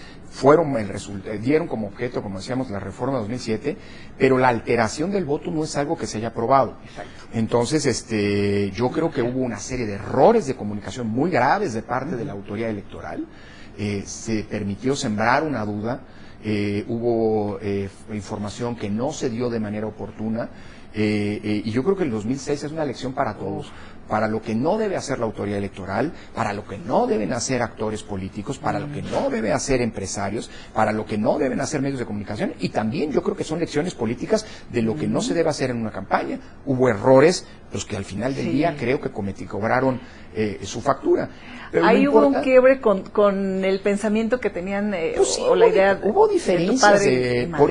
dieron como objeto, como decíamos, la reforma de 2007, pero la alteración del voto no es algo que se haya probado. Exacto. Entonces, yo creo que hubo una serie de errores de comunicación muy graves de parte de la autoridad electoral. Se permitió sembrar una duda. Hubo información que no se dio de manera oportuna y yo creo que el 2006 es una lección para todos, para lo que no debe hacer la autoridad electoral, para lo que no deben hacer actores políticos, para lo que no deben hacer empresarios, para lo que no deben hacer medios de comunicación, y también yo creo que son lecciones políticas de lo que no se debe hacer en una campaña. Hubo errores, los que al final del día creo que cobraron su factura. Pero ahí hubo un quiebre con el pensamiento que tenían pues sí, o la idea. Hubo diferencias,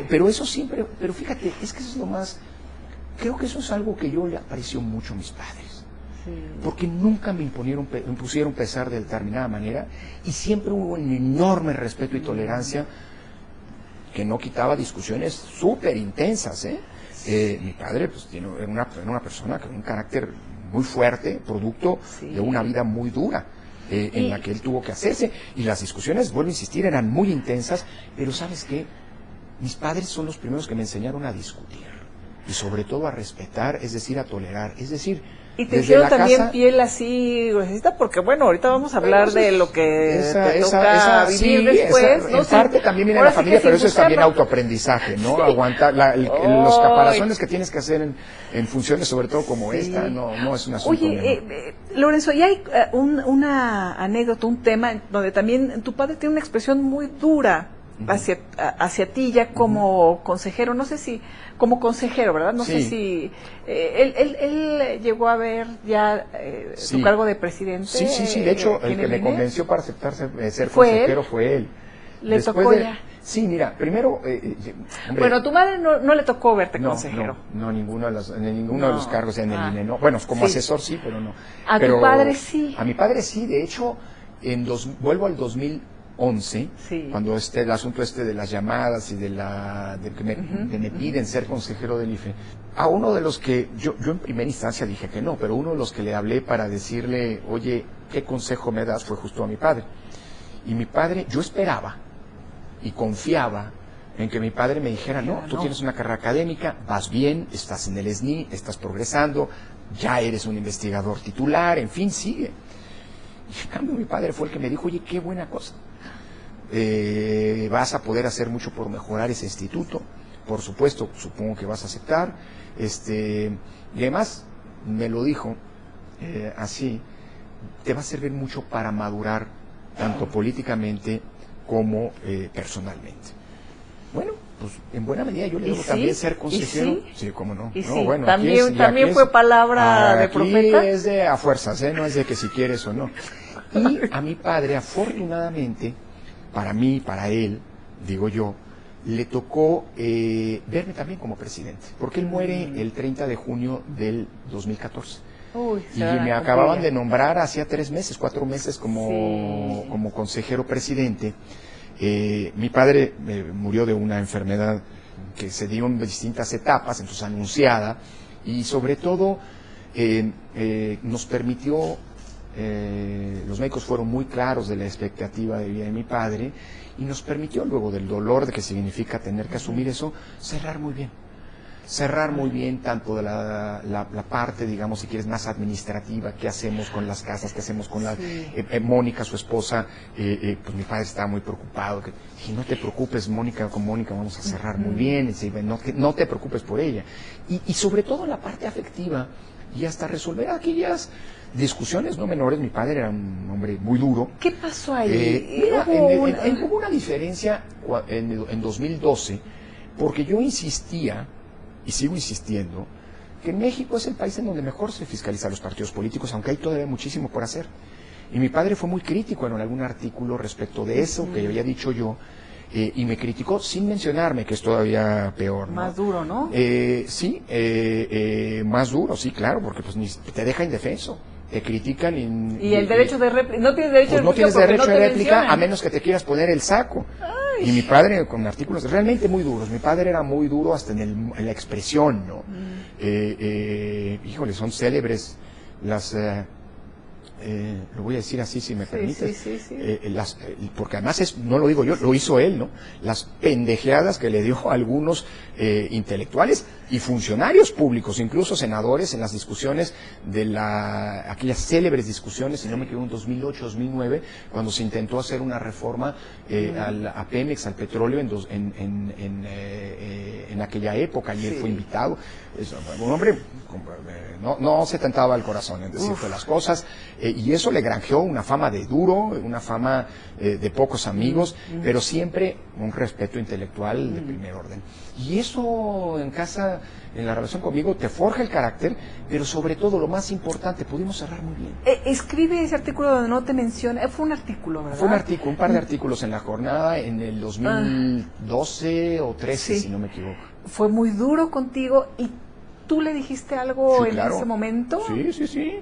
pero eso siempre, pero fíjate, es que eso es lo más, creo que eso es algo que yo le aprecio mucho a mis padres, porque nunca me impusieron pesar de determinada manera y siempre hubo un enorme respeto y tolerancia que no quitaba discusiones súper intensas. Mi padre pues era una persona con un carácter muy fuerte, producto de una vida muy dura. En la que él tuvo que hacerse, y las discusiones, vuelvo a insistir, eran muy intensas, pero ¿sabes qué? Mis padres son los primeros que me enseñaron a discutir. y sobre todo a respetar, es decir, a tolerar, es decir, y te desde hicieron la también casa, piel así gruesita, porque bueno, ahorita vamos a hablar de lo que te toca vivir sí, después, ¿no? en parte también viene ahora la sí familia, que pero sin eso es también buscarlo. autoaprendizaje, ¿no? Sí. Aguantar los caparazones que tienes que hacer en funciones, sobre todo como Sí. esta, no es un asunto menor. Oye, Lorenzo, y hay una anécdota, un tema donde también tu padre tiene una expresión muy dura hacia ti ya como consejero, no sé si, como consejero, ¿verdad? No sé Sí. si, él llegó a ver ya Sí. tu cargo de presidente. Sí, de hecho, el en que me INE. convenció para aceptar ser ¿Fue consejero él? fue él. Le Después tocó de- ya. Sí, mira, primero, hombre, Bueno, a tu madre no le tocó verte no, consejero. no, ninguno de los No. cargos en el Ah. INE, no. Bueno, como Sí. asesor sí, pero no. A tu padre sí. A mi padre sí, de hecho, vuelvo al 2011, Sí. cuando el asunto de las llamadas y de que me piden ser consejero del IFE, a uno de los que, yo en primera instancia dije que no, pero uno de los que le hablé para decirle, oye, ¿qué consejo me das? Fue justo a mi padre. Y mi padre, yo esperaba y confiaba en que mi padre me dijera, no, tú tienes una carrera académica, vas bien, estás en el SNI, estás progresando, ya eres un investigador titular, en fin, sigue. Y en cambio mi padre fue el que me dijo, oye, qué buena cosa. Vas a poder hacer mucho por mejorar ese instituto, por supuesto, supongo que vas a aceptar. Y además me lo dijo así, te va a servir mucho para madurar, tanto políticamente como personalmente. Bueno, pues en buena medida yo le ¿Y debo sí? también ser ¿Y consejero. sí? Sí, cómo no. ¿Y No, sí? bueno, ¿También, aquí también fue palabra de profeta? Aquí es de a fuerzas, no es de que si quieres o no. Y a mi padre, afortunadamente, para mí, para él, digo yo, le tocó verme también como presidente, porque él muere el 30 de junio del 2014. Uy, Y me acababan de nombrar hacía 4 meses como, Sí. como consejero presidente. Mi padre murió de una enfermedad que se dio en distintas etapas, entonces anunciada, y sobre todo nos permitió, los médicos fueron muy claros de la expectativa de vida de mi padre, y nos permitió, luego del dolor de que significa tener que asumir eso, cerrar muy bien tanto de la parte, digamos, si quieres, más administrativa, qué hacemos con las casas, qué hacemos con Mónica, su esposa, pues mi padre estaba muy preocupado, que dije, no te preocupes, Mónica, con Mónica vamos a cerrar muy bien, no te preocupes por ella. Y sobre todo la parte afectiva, y hasta resolver aquellas discusiones no menores. Mi padre era un hombre muy duro. ¿Qué pasó ahí? Mira, hubo una diferencia en 2012, porque yo insistía, y sigo insistiendo, que México es el país en donde mejor se fiscaliza a los partidos políticos, aunque hay todavía muchísimo por hacer. Y mi padre fue muy crítico en algún artículo respecto de eso que había dicho yo, y me criticó sin mencionarme, que es todavía peor, ¿no? Más duro, ¿no? Sí, más duro, sí, claro, porque pues te deja indefenso. Te critican y el derecho de réplica, no tienes derecho pues de no réplica tienes derecho porque de no te réplica mencionan. a menos que te quieras poner el saco. Y mi padre con artículos realmente muy duros. Mi padre era muy duro hasta en la expresión, ¿no? Híjole, son célebres las... lo voy a decir así, si me permites. Sí. Porque además no lo digo yo, lo hizo él, ¿no? Las pendejeadas que le dio a algunos intelectuales y funcionarios públicos, incluso senadores, en las discusiones aquellas célebres discusiones, si no me equivoco, en 2008, 2009, cuando se intentó hacer una reforma a Pemex, al petróleo, en aquella época, y él fue invitado. Un hombre no se tentaba el corazón en decirte las cosas, y eso le granjeó una fama de duro, una fama de pocos amigos, pero siempre un respeto intelectual de primer orden. Y eso en casa, en la relación conmigo, te forja el carácter, pero sobre todo, lo más importante, pudimos cerrar muy bien. Escribe ese artículo donde no te menciona, fue un artículo, ¿verdad? Fue un par de artículos en La Jornada en el 2012 o 13, si no me equivoco. Fue muy duro contigo y ¿tú le dijiste algo en ese momento? Sí.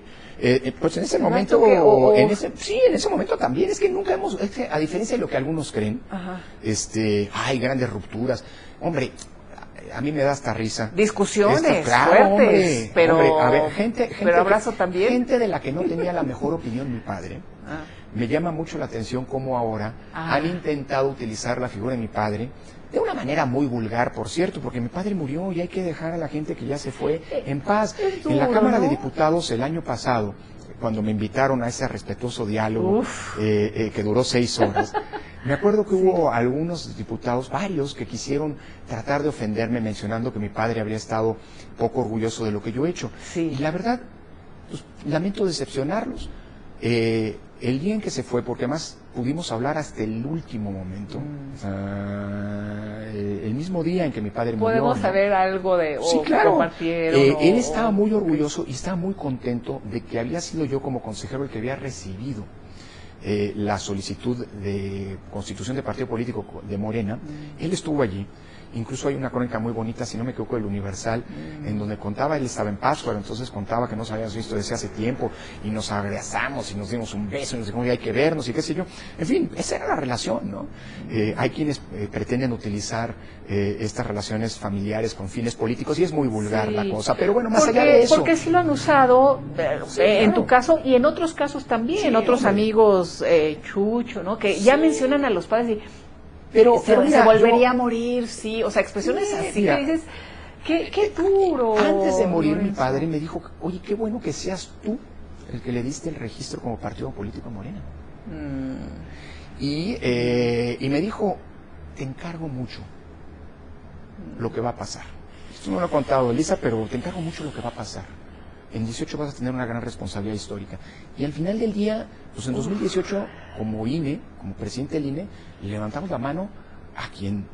Pues en ese momento, en ese momento también, es que a diferencia de lo que algunos creen, hay grandes rupturas. Hombre, a mí me da hasta risa. Discusiones claro, fuertes, pero a ver, gente abrazo también. Gente de la que no tenía la mejor opinión mi padre. me llama mucho la atención cómo ahora han intentado utilizar la figura de mi padre de una manera muy vulgar, por cierto, porque mi padre murió y hay que dejar a la gente que ya se fue en paz. Duro, en la Cámara ¿no? de Diputados el año pasado, cuando me invitaron a ese respetuoso diálogo que duró 6 horas, me acuerdo que hubo algunos diputados, varios, que quisieron tratar de ofenderme mencionando que mi padre habría estado poco orgulloso de lo que yo he hecho. Sí. Y la verdad, pues, lamento decepcionarlos. El día en que se fue, porque además pudimos hablar hasta el último momento, el mismo día en que mi padre murió. ¿Podemos saber algo de Sí, claro. compartieron? Él estaba muy orgulloso y estaba muy contento de que había sido yo como consejero el que había recibido la solicitud de constitución de partido político de Morena. Él estuvo allí. Incluso hay una crónica muy bonita, si no me equivoco, del Universal, en donde contaba, él estaba en Pátzcuaro, entonces contaba que nos habíamos visto desde hace tiempo y nos abrazamos y nos dimos un beso y nos dijimos, hay que vernos y qué sé yo. En fin, esa era la relación, ¿no? Hay quienes pretenden utilizar estas relaciones familiares con fines políticos y es muy vulgar la cosa, pero bueno, más allá de eso. Porque sí lo han usado, en tu caso y en otros casos también, otros amigos, Chucho, ¿no? Que ya mencionan a los padres y... Pero se mira, volvería a morir, sí, o sea, expresiones así mira, que dices, qué duro. Antes de morir Lorenzo. mi padre me dijo, oye, qué bueno que seas tú el que le diste el registro como partido político a Morena. Y me dijo, te encargo mucho lo que va a pasar. Esto no lo ha contado Elisa, pero te encargo mucho lo que va a pasar. En 18 vas a tener una gran responsabilidad histórica. Y al final del día, pues en 2018, como INE, como presidente del INE, le levantamos la mano a quien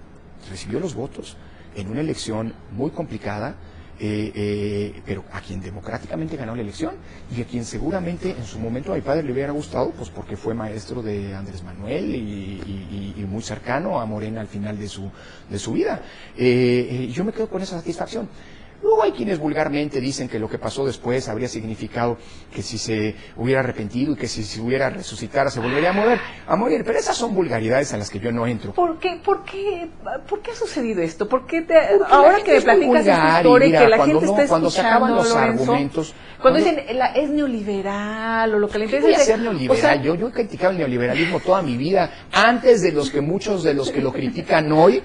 recibió los votos en una elección muy complicada, pero a quien democráticamente ganó la elección y a quien seguramente en su momento a mi padre le hubiera gustado, pues porque fue maestro de Andrés Manuel y muy cercano a Morena al final de su vida. Yo me quedo con esa satisfacción. Luego hay quienes vulgarmente dicen que lo que pasó después habría significado que si se hubiera arrepentido y que si se hubiera resucitado se volvería a morir, pero esas son vulgaridades a las que yo no entro. ¿Por qué ha sucedido esto? Ahora que me platicas esta historia y que la gente está cuando se acaban escuchando, los Lorenzo, argumentos... cuando dicen es neoliberal o lo que le ¿Qué interesa voy a ser neoliberal? o sea, Yo he criticado el neoliberalismo toda mi vida, antes de muchos de los que lo critican hoy,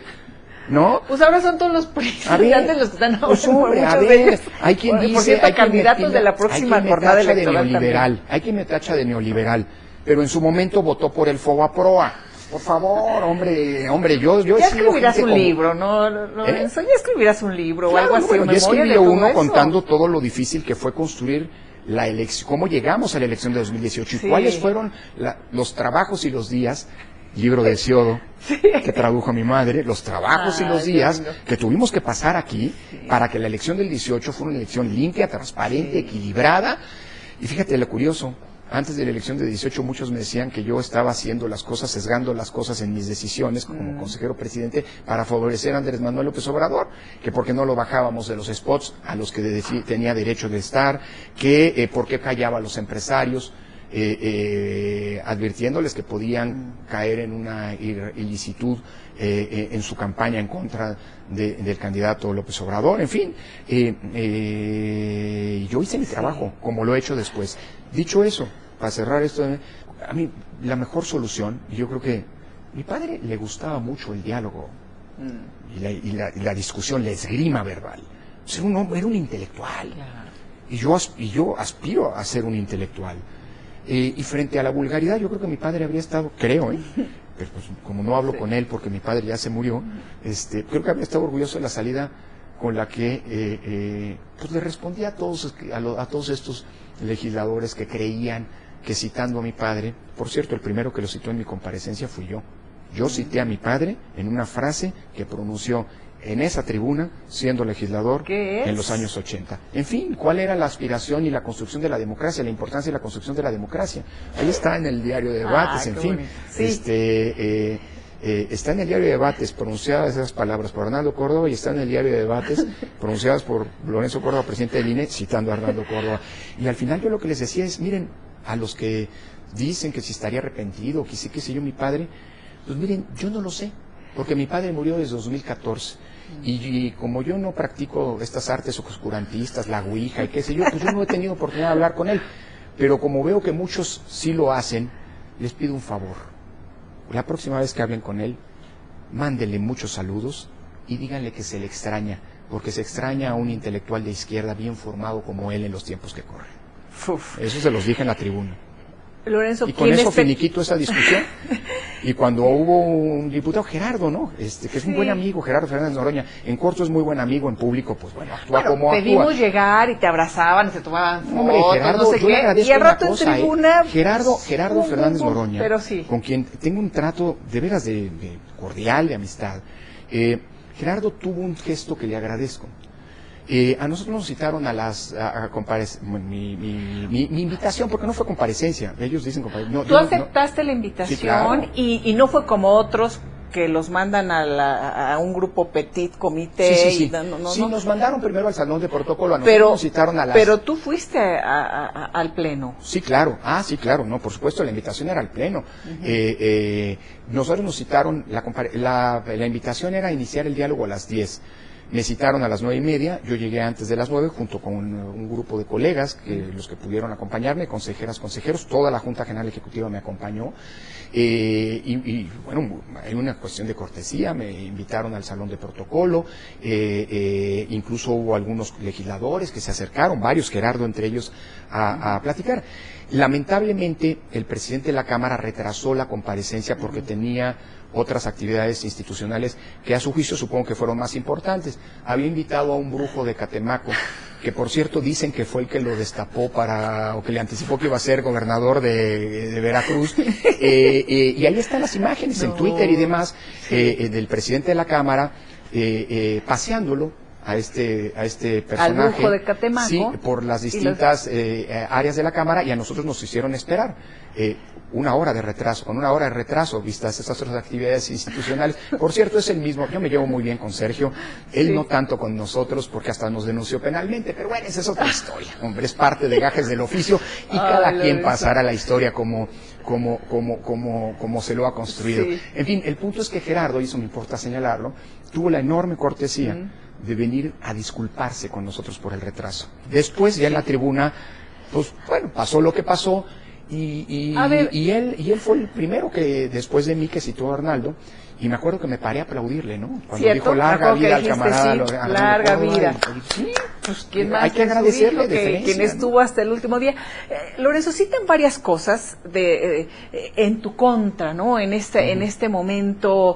¿no? Pues ahora son todos los presidentes los que están ahora. Pues hombre, a ver, hay quien dice... Por cierto, candidatos de la próxima jornada electoral neoliberal. Hay quien me tacha de neoliberal, pero en su momento votó por el FOBAPROA. Por favor, hombre, yo ya escribirás un libro, ¿no? Lorenzo, ya escribirás un libro o algo así. Bueno, yo escribí de uno eso. contando todo lo difícil que fue construir la elección, cómo llegamos a la elección de 2018 y cuáles fueron los trabajos y los días, libro de Hesiodo, que tradujo a mi madre, los trabajos y los días que tuvimos que pasar aquí para que la elección del 18 fuera una elección limpia, transparente, equilibrada. Y fíjate lo curioso, antes de la elección de 18 muchos me decían que yo estaba haciendo las cosas, sesgando las cosas en mis decisiones como consejero presidente para favorecer a Andrés Manuel López Obrador, que por qué no lo bajábamos de los spots a los que tenía derecho de estar, que por qué callaba a los empresarios, advirtiéndoles que podían caer en una ilicitud en su campaña en contra del candidato López Obrador. En fin, yo hice mi trabajo como lo he hecho después. Dicho eso, para cerrar esto, a mí la mejor solución, y yo creo que a mi padre le gustaba mucho el diálogo y la discusión, la esgrima verbal. Era un intelectual. Y yo aspiro a ser un intelectual. Y frente a la vulgaridad, yo creo que mi padre habría estado, pero pues, como no hablo con él porque mi padre ya se murió, creo que habría estado orgulloso de la salida con la que pues le respondía a todos estos legisladores que creían que citando a mi padre, por cierto, el primero que lo citó en mi comparecencia fui yo. Yo cité a mi padre en una frase que pronunció en esa tribuna, siendo legislador en los años 80. En fin, ¿cuál era la aspiración y la construcción de la democracia, la importancia de la construcción de la democracia? Ahí está en el diario de debates, en fin. Sí. Está en el diario de debates pronunciadas esas palabras por Arnaldo Córdoba y está en el diario de debates pronunciadas por Lorenzo Córdoba, presidente del INE, citando a Arnaldo Córdoba. Y al final yo lo que les decía es, miren, a los que dicen que si estaría arrepentido, que sí, qué sé yo, mi padre, pues miren, yo no lo sé, porque mi padre murió desde 2014. Y como yo no practico estas artes oscurantistas, la ouija y qué sé yo, pues yo no he tenido oportunidad de hablar con él. Pero como veo que muchos sí lo hacen, les pido un favor. La próxima vez que hablen con él, mándenle muchos saludos y díganle que se le extraña, porque se extraña a un intelectual de izquierda bien formado como él en los tiempos que corren. Uf. Eso se los dije en la tribuna. Lorenzo, Y con eso finiquito esa discusión. Y cuando hubo un diputado, Gerardo, ¿no? Que es un buen amigo, Gerardo Fernández Noroña, en corto es muy buen amigo, en público, pues bueno, actúa como te actúa. vimos llegar y te abrazaban, se tomaban fotos, Hombre, Gerardo, no sé yo le qué, agradezco y al rato una en cosa, tribuna... Gerardo Fernández Noroña, pero sí. con quien tengo un trato de veras de cordial, de amistad. Gerardo tuvo un gesto que le agradezco. A nosotros nos citaron a comparecer, mi invitación, porque no fue comparecencia, ellos dicen comparecencia. Tú aceptaste la invitación, sí, claro. y no fue como otros que los mandan a un grupo petit comité. Sí. Nos mandaron primero al salón de protocolo, a nosotros pero, nos citaron a las... Pero tú fuiste al pleno. Sí, claro. Sí, claro. No, por supuesto, la invitación era al pleno. Nosotros nos citaron, la invitación era iniciar el diálogo a las 10. Me citaron a las 9:30, yo llegué antes de las 9 junto con un grupo de colegas, los que pudieron acompañarme, consejeras, consejeros, toda la Junta General Ejecutiva me acompañó, y bueno, hay una cuestión de cortesía, me invitaron al salón de protocolo, incluso hubo algunos legisladores que se acercaron, varios, Gerardo entre ellos, a platicar. Lamentablemente, el presidente de la Cámara retrasó la comparecencia porque tenía otras actividades institucionales que a su juicio supongo que fueron más importantes. Había invitado a un brujo de Catemaco, que por cierto dicen que fue el que lo destapó o que le anticipó que iba a ser gobernador de Veracruz, y ahí están las imágenes en Twitter y demás, del presidente de la Cámara paseándolo a este personaje, al brujo de Catemaco, sí, por las distintas áreas de la Cámara, y a nosotros nos hicieron esperar. Con una hora de retraso, vistas estas otras actividades institucionales. Por cierto, es el mismo, yo me llevo muy bien con Sergio, él no tanto con nosotros, porque hasta nos denunció penalmente, pero bueno, esa es otra historia, hombre, es parte de gajes del oficio, y cada quien pasará la historia como se lo ha construido. Sí. En fin, el punto es que Gerardo, y eso me importa señalarlo, tuvo la enorme cortesía de venir a disculparse con nosotros por el retraso. Después, ya en la tribuna, pues bueno, pasó lo que pasó, y él fue el primero que, después de mí, que citó a Arnaldo, y me acuerdo que me paré a aplaudirle, ¿no? Cuando dijo larga vida al camarada. Sí, larga vida. Sí, pues quién más hay que agradecerle quien estuvo hasta el último día. Lorenzo, citan varias cosas en tu contra, ¿no? En este momento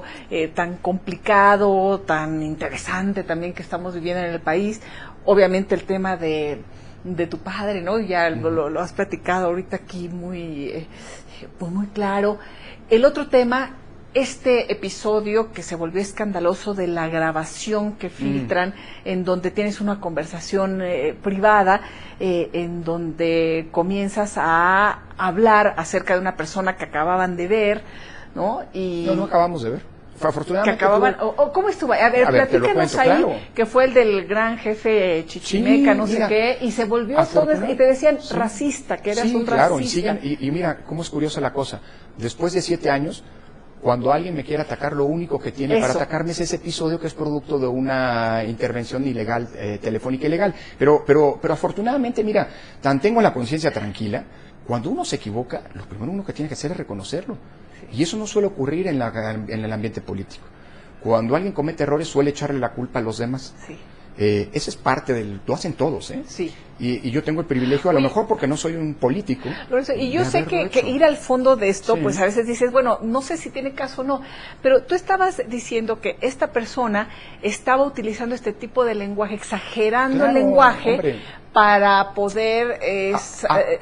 tan complicado, tan interesante también que estamos viviendo en el país. Obviamente el tema de tu padre, ¿no? Ya lo has platicado ahorita aquí muy claro. El otro tema, este episodio que se volvió escandaloso de la grabación que filtran, en donde tienes una conversación privada, en donde comienzas a hablar acerca de una persona que acababan de ver, ¿no? No acabamos de ver. Afortunadamente que acababan, ¿cómo estuvo? A ver, platícanos ahí, claro. Que fue el del gran jefe Chichimeca, no sé qué, y se volvió todo, y te decían racista, que eras un claro, racista. Y mira, cómo es curiosa la cosa. Después de 7 años, cuando alguien me quiere atacar, lo único que tiene para atacarme es ese episodio que es producto de una intervención ilegal, telefónica ilegal. Pero afortunadamente, mira, tengo la conciencia tranquila. Cuando uno se equivoca, lo primero uno que tiene que hacer es reconocerlo. Y eso no suele ocurrir en el ambiente político. Cuando alguien comete errores, suele echarle la culpa a los demás. Sí. Ese es parte lo hacen todos, ¿eh? Sí. Y yo tengo el privilegio, a lo mejor porque no soy un político. Y yo sé que ir al fondo de esto, pues a veces dices, bueno, no sé si tiene caso o no, pero tú estabas diciendo que esta persona estaba utilizando este tipo de lenguaje, exagerando el lenguaje, para poder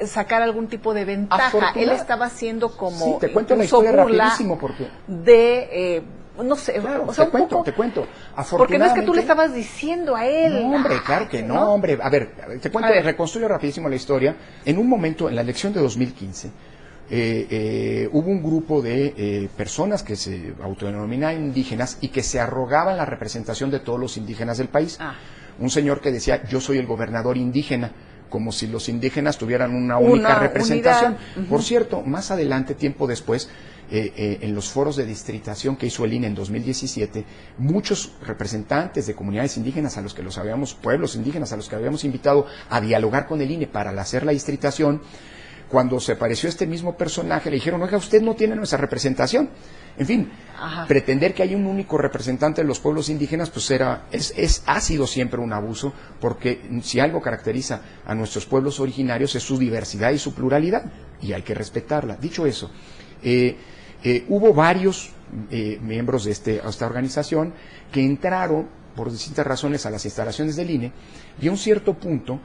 sacar algún tipo de ventaja. Él estaba haciendo como... Sí, te cuento la historia rapidísimo porque... no sé, claro, o sea, te cuento. Porque no es que tú le estabas diciendo a él. No, hombre, claro que no, hombre. A ver, te cuento, reconstruyo rapidísimo la historia. En un momento, en la elección de 2015, hubo un grupo de personas que se autodenominaban indígenas y que se arrogaban la representación de todos los indígenas del país. Un señor que decía, yo soy el gobernador indígena, como si los indígenas tuvieran una única representación. Por cierto, más adelante, tiempo después, en los foros de distritación que hizo el INE en 2017, muchos representantes de comunidades indígenas pueblos indígenas a los que habíamos invitado a dialogar con el INE para hacer la distritación, cuando se apareció este mismo personaje, le dijeron, oiga, usted no tiene nuestra representación. En fin, pretender que hay un único representante de los pueblos indígenas, pues ha sido siempre un abuso, porque si algo caracteriza a nuestros pueblos originarios es su diversidad y su pluralidad, y hay que respetarla. Dicho eso, hubo varios miembros de esta organización que entraron por distintas razones a las instalaciones del INE, y a un cierto punto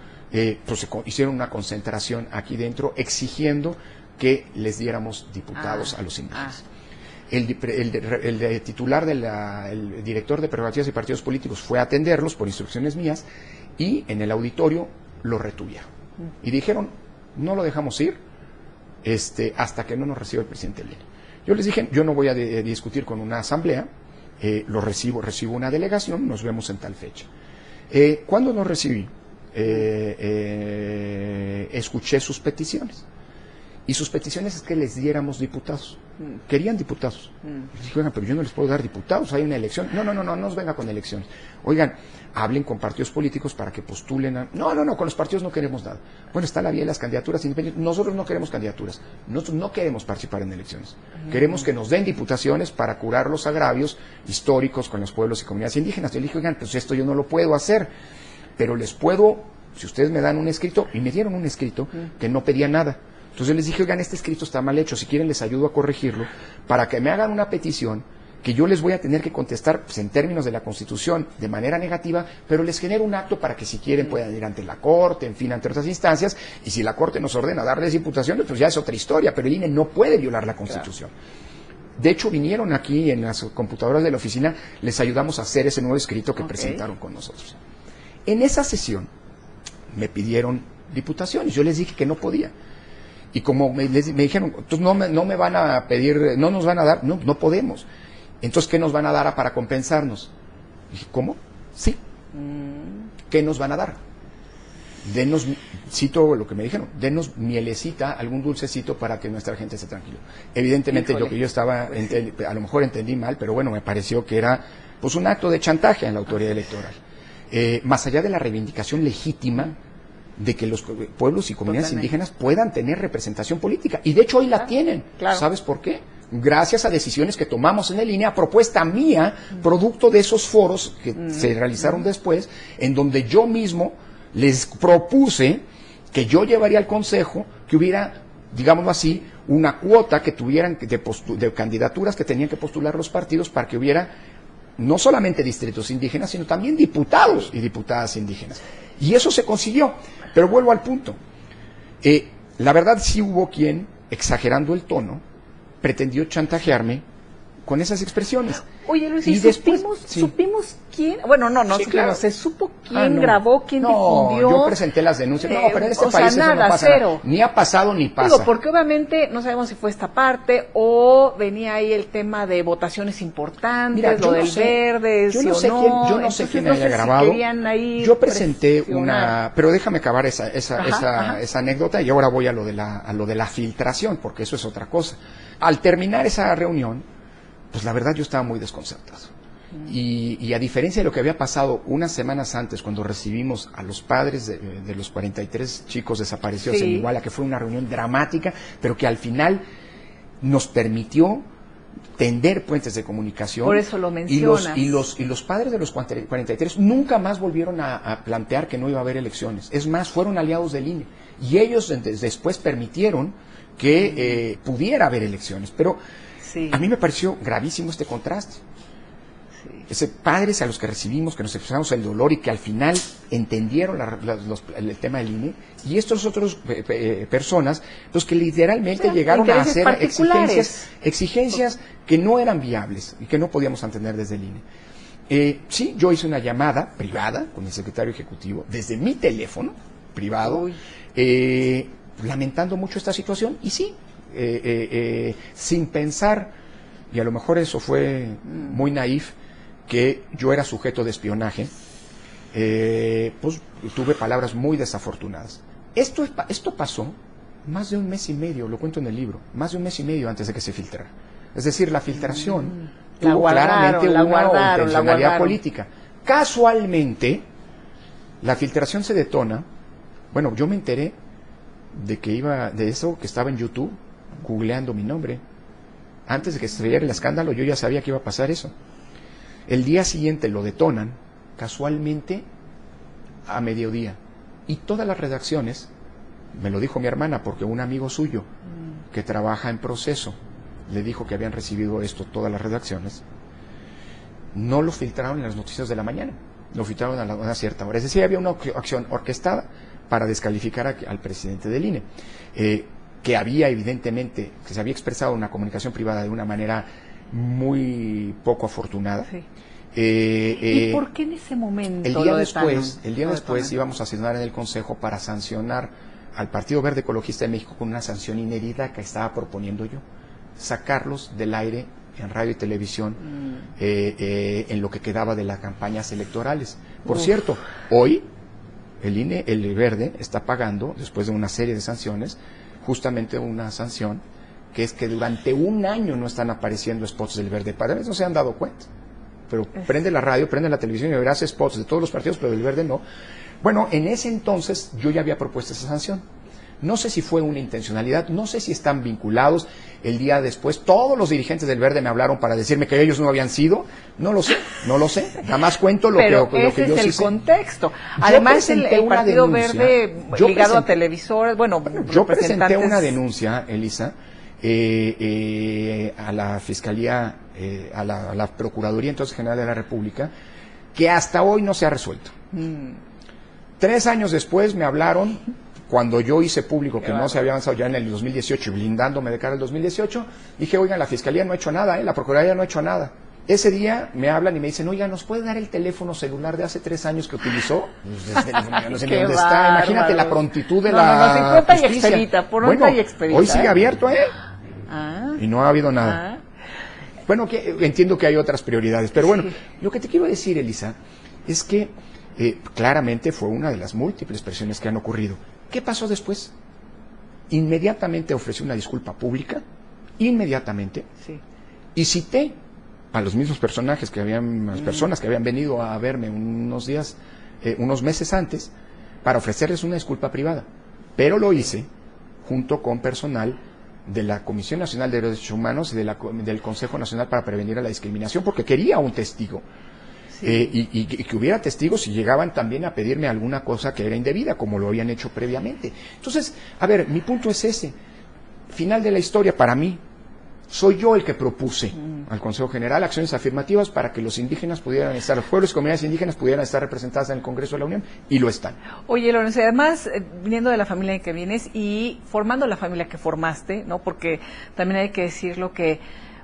pues hicieron una concentración aquí dentro exigiendo que les diéramos diputados a los indígenas. El titular el director de prerrogativas y partidos políticos fue a atenderlos por instrucciones mías, y en el auditorio lo retuvieron y dijeron, no lo dejamos ir hasta que no nos reciba el presidente del INE. Yo les dije, yo no voy a discutir con una asamblea, lo recibo una delegación, nos vemos en tal fecha. ¿Cuándo nos recibí? Escuché sus peticiones, y sus peticiones es que les diéramos diputados. Querían diputados. Les dije, oigan, pero yo no les puedo dar diputados, hay una elección. No nos venga con elecciones. Oigan, hablen con partidos políticos para que postulen No, con los partidos no queremos nada. Bueno, está la vía de las candidaturas independientes. Nosotros no queremos candidaturas, nosotros no queremos participar en elecciones. Queremos que nos den diputaciones para curar los agravios históricos con los pueblos y comunidades indígenas. Yo le dije, oigan, pues esto yo no lo puedo hacer, pero les puedo, si ustedes me dan un escrito, y me dieron un escrito que no pedía nada. Entonces yo les dije, oigan, este escrito está mal hecho, si quieren les ayudo a corregirlo, para que me hagan una petición que yo les voy a tener que contestar pues, en términos de la Constitución de manera negativa, pero les genero un acto para que si quieren puedan ir ante la Corte, en fin, ante otras instancias, y si la Corte nos ordena darles diputaciones, pues ya es otra historia, pero el INE no puede violar la Constitución. Claro. De hecho, vinieron aquí en las computadoras de la oficina, les ayudamos a hacer ese nuevo escrito que presentaron con nosotros. En esa sesión me pidieron diputaciones, yo les dije que no podía. Y como me dijeron, entonces no me van a pedir, no nos van a dar, no podemos. Entonces, ¿qué nos van a dar para compensarnos? Dije, ¿cómo? Sí. ¿Qué nos van a dar? Denos, cito lo que me dijeron, denos mielecita, algún dulcecito para que nuestra gente esté tranquila. Evidentemente, lo que yo estaba, a lo mejor entendí mal, pero bueno, me pareció que era pues un acto de chantaje en la autoridad electoral. Más allá de la reivindicación legítima de que los pueblos y comunidades indígenas puedan tener representación política. Y de hecho hoy la tienen. Claro. ¿Sabes por qué? Gracias a decisiones que tomamos en el INE, a propuesta mía, producto de esos foros que se realizaron después, en donde yo mismo les propuse que yo llevaría al Consejo que hubiera, digámoslo así, una cuota que tuvieran de candidaturas que tenían que postular los partidos para que hubiera no solamente distritos indígenas, sino también diputados y diputadas indígenas. Y eso se consiguió. Pero vuelvo al punto. La verdad sí hubo quien, exagerando el tono, pretendió chantajearme con esas expresiones. Oye, Luis, ¿y después, supimos quién? Bueno, claro, se supo quién grabó, quién difundió. Yo presenté las denuncias. No, pero en este país eso no pasa nada. Ni ha pasado ni pasa. Digo, porque obviamente no sabemos si fue esta parte o venía ahí el tema de votaciones importantes, mira, lo del verde, yo no sé quién haya grabado. Yo presenté una, pero déjame acabar esa anécdota y ahora voy a lo de la filtración, porque eso es otra cosa. Al terminar esa reunión, pues la verdad yo estaba muy desconcertado. Y a diferencia de lo que había pasado unas semanas antes, cuando recibimos a los padres de los 43 chicos desaparecidos en Iguala, que fue una reunión dramática, pero que al final nos permitió tender puentes de comunicación. Por eso lo mencionas. Y los padres de los 43 nunca más volvieron a plantear que no iba a haber elecciones. Es más, fueron aliados del INE. Y ellos después permitieron que pudiera haber elecciones. Pero a mí me pareció gravísimo este contraste. Ese padres a los que recibimos, que nos expresamos el dolor y que al final entendieron el tema del INE, y estos otros personas, pues que literalmente llegaron a hacer exigencias que no eran viables y que no podíamos entender desde el INE. Yo hice una llamada privada con el secretario ejecutivo desde mi teléfono privado, lamentando mucho esta situación, y sin pensar, y a lo mejor eso fue muy naif, que yo era sujeto de espionaje, pues tuve palabras muy desafortunadas. Esto pasó más de un mes y medio, lo cuento en el libro, más de un mes y medio antes de que se filtrara. Es decir, la filtración tuvo claramente una intencionalidad política. Casualmente, la filtración se detona, bueno, yo me enteré de eso que estaba en YouTube, googleando mi nombre. Antes de que se diera el escándalo, yo ya sabía que iba a pasar eso. El día siguiente lo detonan, casualmente, a mediodía. Y todas las redacciones, me lo dijo mi hermana, porque un amigo suyo, que trabaja en Proceso, le dijo que habían recibido esto todas las redacciones, no lo filtraron en las noticias de la mañana, lo filtraron a una cierta hora. Es decir, había una acción orquestada para descalificar al presidente del INE, que había evidentemente, que se había expresado en una comunicación privada de una manera muy poco afortunada. Sí. ¿Y por qué en ese momento el día después íbamos a cenar en el Consejo para sancionar al Partido Verde Ecologista de México con una sanción inédita que estaba proponiendo yo, sacarlos del aire en radio y televisión en lo que quedaba de las campañas electorales. Por cierto, hoy el INE, el Verde, está pagando, después de una serie de sanciones, justamente una sanción que es que durante un año no están apareciendo spots del Verde. Para eso no se han dado cuenta. Pero prende la radio, prende la televisión y verás spots de todos los partidos, pero del Verde no. Bueno, en ese entonces yo ya había propuesto esa sanción. No sé si fue una intencionalidad, no sé si están vinculados. El día después todos los dirigentes del Verde me hablaron para decirme que ellos no habían sido. No lo sé. Nada más cuento lo que yo sí sé. Pero ese es el contexto. Además, el Partido Verde ligado a televisores, bueno, yo presenté una denuncia, Elisa, a la Fiscalía, a la Procuraduría entonces General de la República, que hasta hoy no se ha resuelto. 3 años después me hablaron, cuando yo hice público que no se había avanzado ya en el 2018 y blindándome de cara al 2018, dije, oigan, la Fiscalía no ha hecho nada, la Procuraduría no ha hecho nada. Ese día me hablan y me dicen, oiga, ¿nos puede dar el teléfono celular de hace 3 años que utilizó? No sé ni dónde está. Imagínate la prontitud de la justicia. Pronta y expedita. Hoy sigue abierto, y no ha habido nada. Bueno, entiendo que hay otras prioridades, pero bueno, lo que te quiero decir, Elisa, es que claramente fue una de las múltiples presiones que han ocurrido. ¿Qué pasó después? Inmediatamente ofrecí una disculpa pública, inmediatamente, y cité a los mismos personajes personas que habían venido a verme unos meses antes, para ofrecerles una disculpa privada. Pero lo hice junto con personal de la Comisión Nacional de Derechos Humanos y del Consejo Nacional para Prevenir la Discriminación, porque quería un testigo. Y que hubiera testigos si llegaban también a pedirme alguna cosa que era indebida, como lo habían hecho previamente. Entonces, a ver, mi punto es ese. Final de la historia, para mí, soy yo el que propuse al Consejo General acciones afirmativas para que los indígenas pudieran estar, los pueblos y comunidades indígenas pudieran estar representadas en el Congreso de la Unión, y lo están. Oye, Lorenzo, además, viniendo de la familia en que vienes y formando la familia que formaste, ¿no? Porque también hay que decirlo que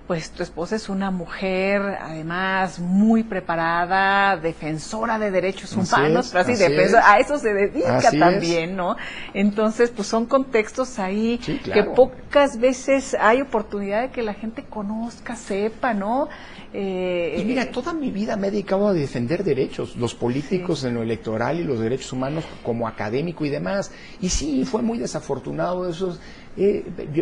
pues tu esposa es una mujer, además, muy preparada, defensora de derechos humanos, a eso se dedica también, ¿no? Entonces, pues son contextos ahí que pocas veces hay oportunidad de que la gente conozca, sepa, ¿no? Y mira, toda mi vida me he dedicado a defender derechos, los políticos en lo electoral y los derechos humanos como académico y demás. Y sí, fue muy desafortunado eso.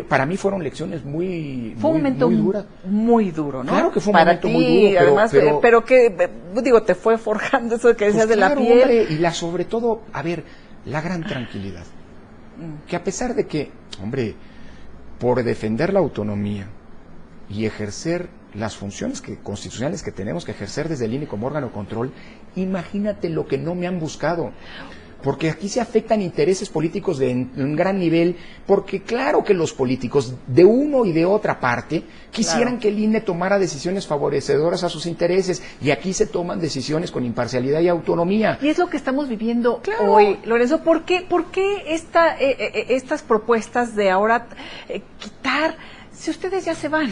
Para mí fueron lecciones muy duras. Muy duro, ¿no? Claro que fue un para momento ti, muy duro, además, pero que, digo, te fue forjando eso que decías de la piel. Hombre, y sobre todo, a ver, la gran tranquilidad. Que a pesar de que, hombre, por defender la autonomía y ejercer las funciones constitucionales que tenemos que ejercer desde el INE como órgano de control, imagínate lo que no me han buscado. Porque aquí se afectan intereses políticos de un gran nivel, porque claro que los políticos de uno y de otra parte quisieran que el INE tomara decisiones favorecedoras a sus intereses, y aquí se toman decisiones con imparcialidad y autonomía. Y es lo que estamos viviendo hoy, Lorenzo. ¿Por qué estas propuestas de ahora quitar, si ustedes ya se van?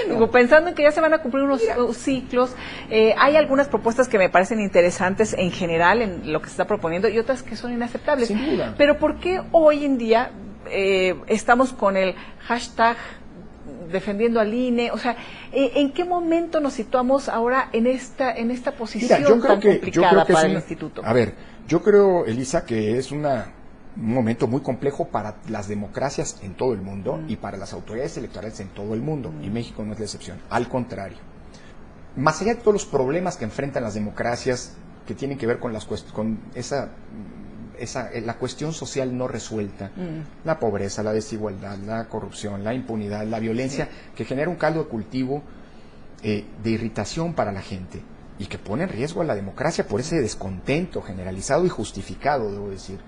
Digo, pensando en que ya se van a cumplir unos ciclos, hay algunas propuestas que me parecen interesantes en general en lo que se está proponiendo y otras que son inaceptables. Sin duda. Pero ¿por qué hoy en día estamos con el hashtag defendiendo al INE? O sea, ¿en qué momento nos situamos ahora en esta posición tan complicada para el instituto? A ver, yo creo, Elisa, que es un momento muy complejo para las democracias en todo el mundo y para las autoridades electorales en todo el mundo, y México no es la excepción. Al contrario, más allá de todos los problemas que enfrentan las democracias que tienen que ver con esa la cuestión social no resuelta, la pobreza, la desigualdad, la corrupción, la impunidad, la violencia, que genera un caldo de cultivo de irritación para la gente y que pone en riesgo a la democracia por ese descontento generalizado y justificado, debo decir.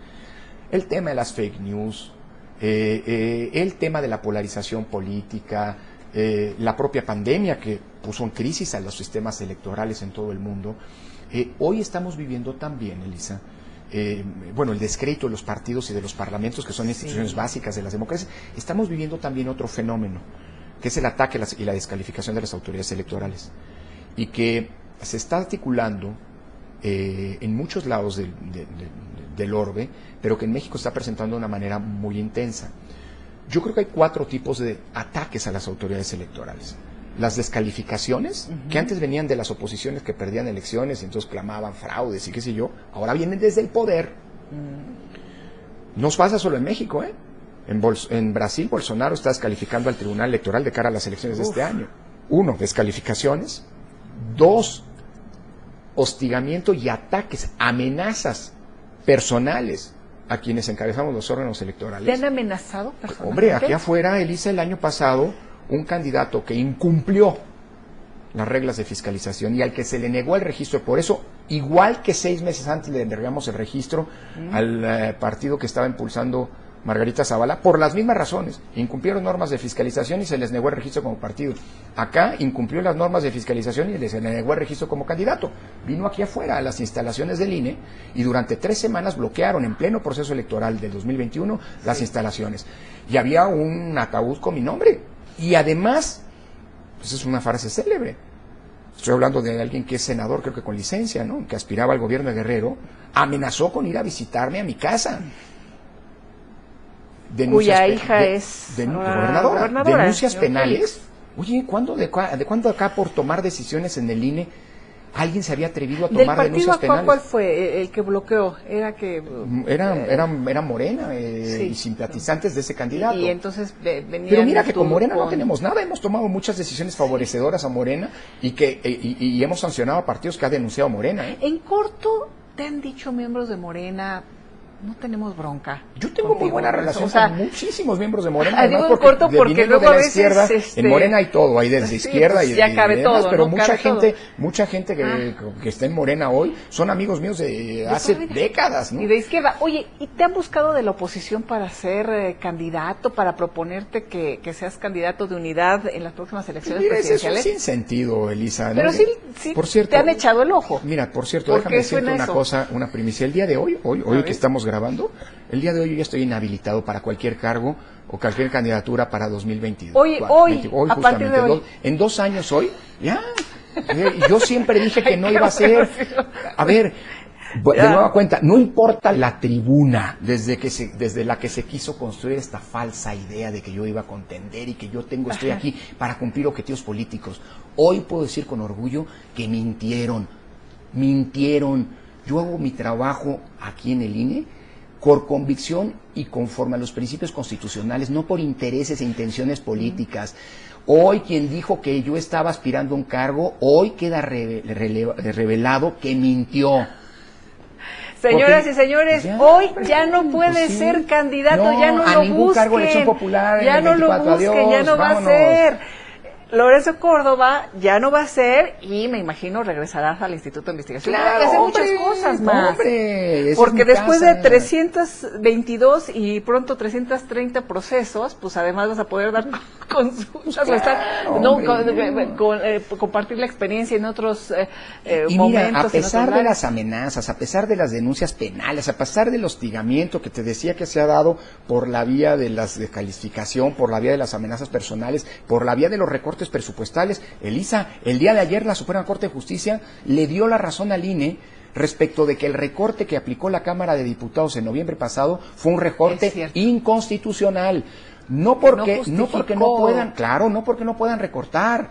El tema de las fake news, el tema de la polarización política, la propia pandemia que puso en crisis a los sistemas electorales en todo el mundo. Hoy estamos viviendo también, Elisa, el descrédito de los partidos y de los parlamentos, que son instituciones básicas de las democracias. Estamos viviendo también otro fenómeno, que es el ataque y la descalificación de las autoridades electorales, y que se está articulando en muchos lados del orbe, pero que en México está presentando de una manera muy intensa. Yo creo que hay 4 tipos de ataques a las autoridades electorales. Las descalificaciones, que antes venían de las oposiciones que perdían elecciones y entonces clamaban fraudes y qué sé yo, ahora vienen desde el poder. No pasa solo en México, ¿eh? En Brasil, Bolsonaro está descalificando al Tribunal Electoral de cara a las elecciones de este año. 1, descalificaciones. 2, hostigamiento y ataques, amenazas personales a quienes encabezamos los órganos electorales. ¿Te han amenazado personalmente? Hombre, aquí afuera, Elisa, el año pasado, un candidato que incumplió las reglas de fiscalización y al que se le negó el registro, por eso, igual que 6 meses antes le entregamos el registro al partido que estaba impulsando Margarita Zavala, por las mismas razones, incumplieron normas de fiscalización y se les negó el registro como partido. Acá incumplió las normas de fiscalización y se le negó el registro como candidato. Vino aquí afuera a las instalaciones del INE y durante 3 semanas bloquearon en pleno proceso electoral del 2021 las instalaciones. Y había un ataúd con mi nombre. Y además, pues es una frase célebre. Estoy hablando de alguien que es senador, creo que con licencia, ¿no? Que aspiraba al gobierno de Guerrero, amenazó con ir a visitarme a mi casa. Cuya hija es gobernadora. Denuncias penales. Oye, ¿de cuándo acá por tomar decisiones en el INE alguien se había atrevido a tomar denuncias penales? ¿Cuál fue el que bloqueó? Era Morena y simpatizantes de ese candidato. Y entonces venían. Pero mira que con Morena no tenemos nada, hemos tomado muchas decisiones favorecedoras a Morena y hemos sancionado a partidos que ha denunciado Morena. En corto, ¿te han dicho miembros de Morena? No tenemos bronca. Yo tengo muy buena relación con muchísimos miembros de Morena. Digo en corto porque luego a veces izquierda, en Morena hay todo, hay desde izquierda pues ya cabe demás, todo, pero ¿no? mucha gente que está en Morena hoy son amigos míos de hace décadas, ¿no? Y de izquierda. Oye, ¿y te han buscado de la oposición para ser candidato, para proponerte que seas candidato de unidad en las próximas elecciones presidenciales? Eso es sin sentido, Elisa, ¿no? Pero sí por cierto, te han echado el ojo. Mira, por cierto, déjame decirte una cosa, una primicia. El día de hoy que estamos grabando, el día de hoy yo ya estoy inhabilitado para cualquier cargo o cualquier candidatura para 2022. Hoy, a partir de hoy. En 2 años hoy, ya. Yo siempre dije que no iba a ser. A ver, de nueva cuenta, no importa la tribuna desde la que se quiso construir esta falsa idea de que yo iba a contender y que estoy aquí para cumplir objetivos políticos. Hoy puedo decir con orgullo que mintieron. Yo hago mi trabajo aquí en el INE por convicción y conforme a los principios constitucionales, no por intereses e intenciones políticas. Hoy quien dijo que yo estaba aspirando a un cargo, hoy queda revelado que mintió. Señoras y señores, hoy ya no puede ser candidato, ya no lo ningún busquen, cargo de elección popular ya no lo busquen, ya no va a ser. Lorenzo Córdoba ya no va a ser y me imagino regresarás al Instituto de Investigación. Claro, y hacer muchas cosas más. Porque después de 322 y pronto 330 procesos, pues además vas a poder dar consultas, compartir la experiencia en otros y momentos. Mira, a pesar de las amenazas, a pesar de las denuncias penales, a pesar del hostigamiento que te decía que se ha dado por la vía de las descalificación, por la vía de las amenazas personales, por la vía de los recortes presupuestales, Elisa, el día de ayer la Suprema Corte de Justicia le dio la razón al INE respecto de que el recorte que aplicó la Cámara de Diputados en noviembre pasado fue un recorte inconstitucional. No porque no puedan recortar,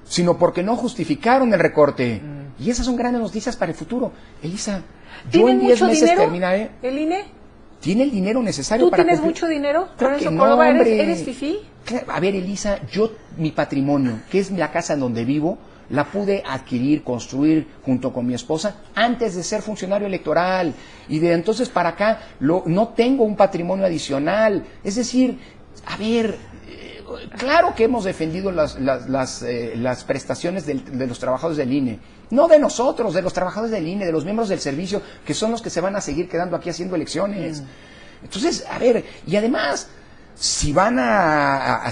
sino porque no justificaron el recorte. Y esas son grandes noticias para el futuro. Elisa, yo en 10 meses terminaré. ¿El INE? ¿Tiene el dinero necesario para cumplir? ¿Tú tienes mucho dinero? Claro que no, ¿Eres fifí? A ver, Elisa, mi patrimonio, que es la casa en donde vivo, la pude adquirir, construir junto con mi esposa antes de ser funcionario electoral. Y de entonces para acá no tengo un patrimonio adicional. Es decir, a ver, claro que hemos defendido las prestaciones de los trabajadores del INE. No de nosotros, de los trabajadores del INE, de los miembros del servicio, que son los que se van a seguir quedando aquí haciendo elecciones. Entonces, a ver, y además, si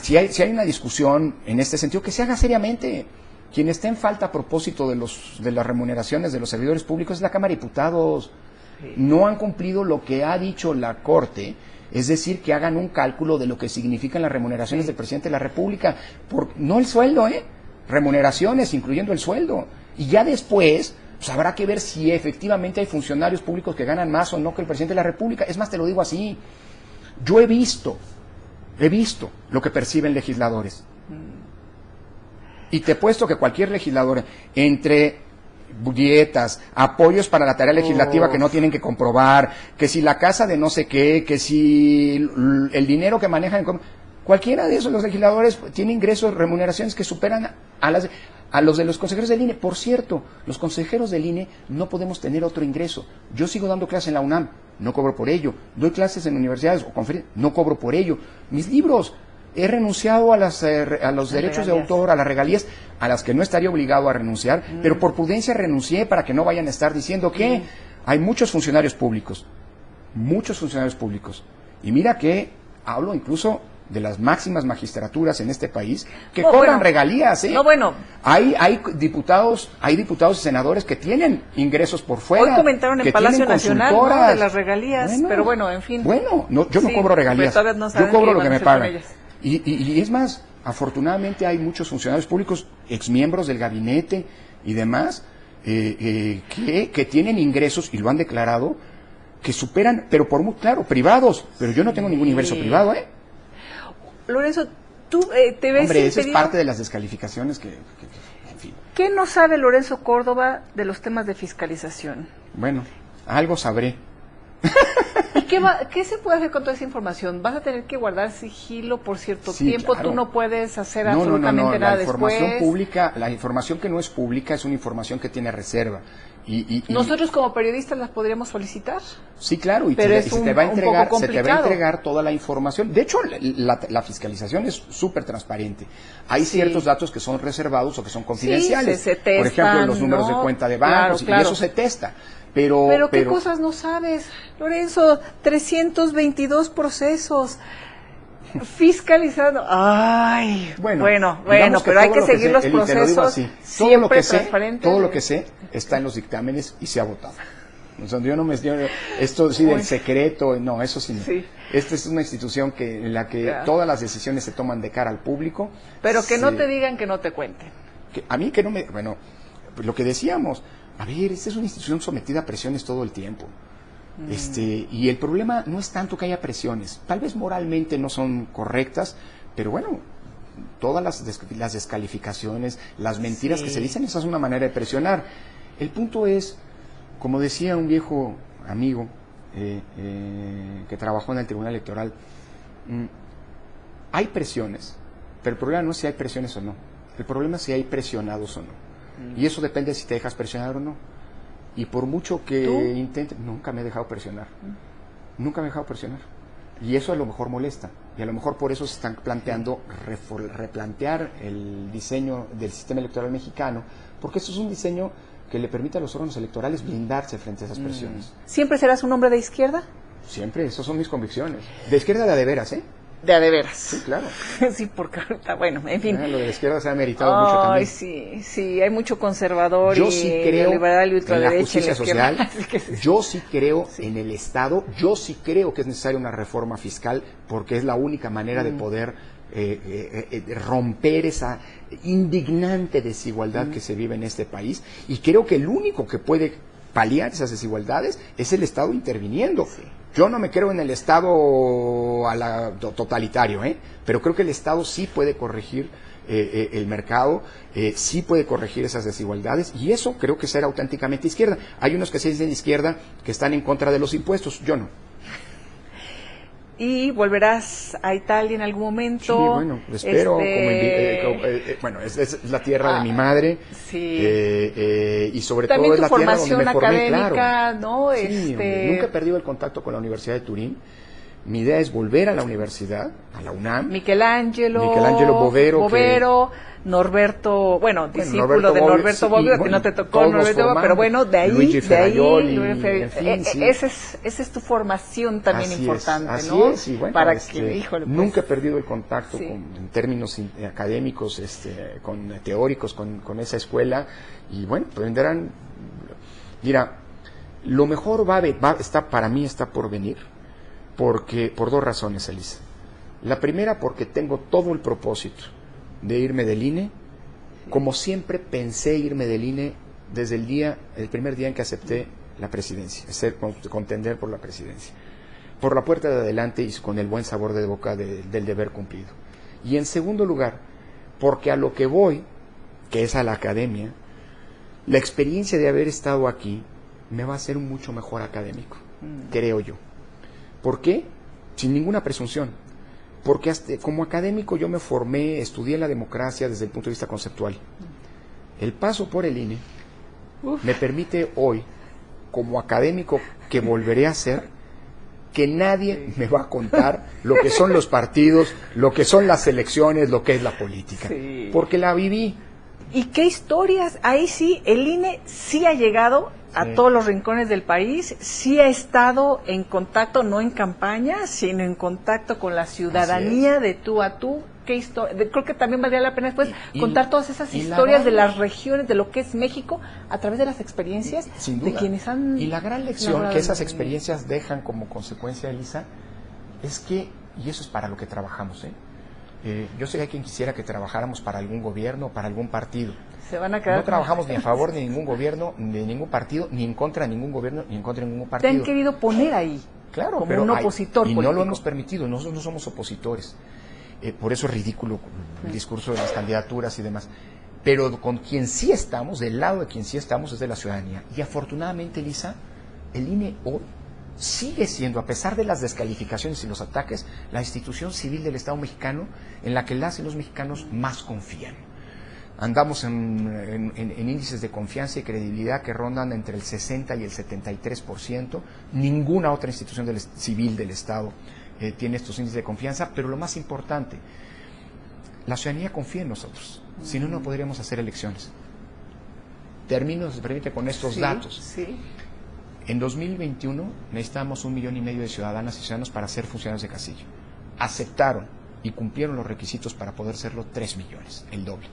si hay una discusión en este sentido, que se haga seriamente. Quien está en falta a propósito de las remuneraciones de los servidores públicos es la Cámara de Diputados. No han cumplido lo que ha dicho la Corte, es decir, que hagan un cálculo de lo que significan las remuneraciones del presidente de la República, no el sueldo, remuneraciones, incluyendo el sueldo. Y ya después, pues habrá que ver si efectivamente hay funcionarios públicos que ganan más o no que el presidente de la República. Es más, te lo digo así, yo he visto lo que perciben legisladores. Y te he puesto que cualquier legislador, entre dietas, apoyos para la tarea legislativa que no tienen que comprobar, que si la casa de no sé qué, que si el dinero que manejan, cualquiera de esos los legisladores tiene ingresos, remuneraciones que superan a los de los consejeros del INE. Por cierto, los consejeros del INE no podemos tener otro ingreso. Yo sigo dando clases en la UNAM, no cobro por ello. Doy clases en universidades o conferencias, no cobro por ello. Mis libros, he renunciado a los derechos de autor, a las regalías, a las que no estaría obligado a renunciar, pero por prudencia renuncié para que no vayan a estar diciendo que hay muchos funcionarios públicos. Y mira que hablo incluso de las máximas magistraturas en este país que cobran regalías, No, bueno. Hay diputados y senadores que tienen ingresos por fuera. Hoy comentaron en Palacio Nacional, ¿no?, de las regalías, pero bueno, en fin. Bueno, yo no cobro regalías, yo cobro lo que me pagan. Y es más, afortunadamente hay muchos funcionarios públicos, exmiembros del gabinete y demás, que tienen ingresos, y lo han declarado, que superan, pero claro, privados, pero yo no tengo ningún ingreso privado, Lorenzo, tú te ves... Hombre, eso es parte de las descalificaciones que en fin. ¿Qué no sabe Lorenzo Córdoba de los temas de fiscalización? Bueno, algo sabré. ¿Y qué se puede hacer con toda esa información? ¿Vas a tener que guardar sigilo por cierto tiempo? Claro. ¿Tú no puedes hacer absolutamente nada después? La información que no es pública es una información que tiene reserva. ¿Nosotros como periodistas las podríamos solicitar? Sí, claro, y se te va a entregar toda la información. De hecho, la fiscalización es súper transparente. Hay ciertos datos que son reservados o que son confidenciales. Sí, se testan, por ejemplo, los números de cuenta de bancos, y eso se testa. Pero ¿qué cosas no sabes? Lorenzo, 322 procesos fiscalizando. Ay, bueno, pero hay que seguir los procesos siempre transparentes. Todo lo que sé está en los dictámenes y se ha votado. O sea, yo no me esto sí del secreto, no, eso sí. Esta es una institución en la que todas las decisiones se toman de cara al público. Pero que no te digan, que no te cuenten. A mí que no me, bueno, lo que decíamos, a ver, esta es una institución sometida a presiones todo el tiempo. Y el problema no es tanto que haya presiones, tal vez moralmente no son correctas, pero bueno, todas las descalificaciones, las mentiras que se dicen, esa es una manera de presionar. El punto es, como decía un viejo amigo que trabajó en el Tribunal Electoral, hay presiones, pero el problema no es si hay presiones o no, el problema es si hay presionados o no. Y eso depende de si te dejas presionar o no. Y por mucho que intente, nunca me he dejado presionar. Nunca me he dejado presionar. Y eso a lo mejor molesta. Y a lo mejor por eso se están planteando replantear el diseño del sistema electoral mexicano, porque eso es un diseño que le permite a los órganos electorales blindarse frente a esas presiones. ¿Siempre serás un hombre de izquierda? Siempre, esas son mis convicciones. De izquierda de veras, De a de veras. Sí, claro. Sí, porque ahorita, bueno, en fin. Lo de la izquierda se ha meritado mucho también. Sí, hay mucho conservador liberal y ultraderecha en la justicia social. Sí. Yo sí creo en el Estado. Yo sí creo que es necesaria una reforma fiscal porque es la única manera de poder romper esa indignante desigualdad que se vive en este país. Y creo que el único que puede paliar esas desigualdades es el Estado interviniendo. Yo no me creo en el Estado totalitario, pero creo que el Estado sí puede corregir el mercado, sí puede corregir esas desigualdades, y eso creo que será auténticamente izquierda. Hay unos que se dicen izquierda que están en contra de los impuestos, yo no. y volverás a Italia en algún momento. Sí, bueno, espero. Bueno, es la tierra de mi madre. Sí. Y sobre También todo es la tierra donde me formé, académica, claro. ¿no? Sí, nunca he perdido el contacto con la Universidad de Turín. Mi idea es volver a la universidad, a la UNAM. Michelangelo Bovero, Norberto, discípulo de Norberto Bobbio, que no te tocó Norberto Bobbio, pero bueno, de ahí, Luigi Ferraioli, en fin, sí. Esa es tu formación también importante, así ¿no? Es, y bueno, para que, híjole, pues, nunca he perdido el contacto en términos académicos, con teóricos, con esa escuela, y bueno, vendrán. Mira, lo mejor para mí está por venir, por dos razones, Elisa. La primera, porque tengo todo el propósito de irme del INE, como siempre pensé irme del INE desde el primer día en que acepté la presidencia, contender por la presidencia, por la puerta de adelante y con el buen sabor de boca del deber cumplido. Y en segundo lugar, porque a lo que voy, que es a la academia, la experiencia de haber estado aquí me va a hacer un mucho mejor académico, creo yo. ¿Por qué? Sin ninguna presunción. Porque como académico yo me formé, estudié la democracia desde el punto de vista conceptual. El paso por el INE me permite hoy, como académico que volveré a ser, que nadie me va a contar lo que son los partidos, lo que son las elecciones, lo que es la política. Sí. Porque la viví. ¿Y qué historias? Ahí sí, el INE sí ha llegado a todos los rincones del país, sí ha estado en contacto, no en campaña, sino en contacto con la ciudadanía de tú a tú. Creo que también valdría la pena después contar todas esas historias de las regiones, de lo que es México, a través de las experiencias de quienes han... Y la gran lección que esas experiencias dejan como consecuencia, Elisa, es que, y eso es para lo que trabajamos, yo sé que hay quien quisiera que trabajáramos para algún gobierno, para algún partido. Se van a quedar. No trabajamos ni a favor de ningún gobierno, ni de ningún partido, ni en contra de ningún gobierno, ni en contra de ningún partido. Te han querido poner ahí, claro, como un opositor político. Y no lo hemos permitido, nosotros no somos opositores. Por eso es ridículo el discurso de las candidaturas y demás. Pero con quien sí estamos, del lado de quien sí estamos, es de la ciudadanía. Y afortunadamente, Elisa, el INE hoy sigue siendo, a pesar de las descalificaciones y los ataques, la institución civil del Estado mexicano en la que las y los mexicanos más confían. Andamos en índices de confianza y credibilidad que rondan entre el 60 y el 73%. Ninguna otra institución civil del Estado tiene estos índices de confianza, pero lo más importante, la ciudadanía confía en nosotros, si no, no podríamos hacer elecciones. Termino, si se permite, con estos datos. Sí. En 2021 necesitamos 1,5 millones de ciudadanas y ciudadanos para ser funcionarios de casilla. Aceptaron y cumplieron los requisitos para poder serlo 3 millones, el doble.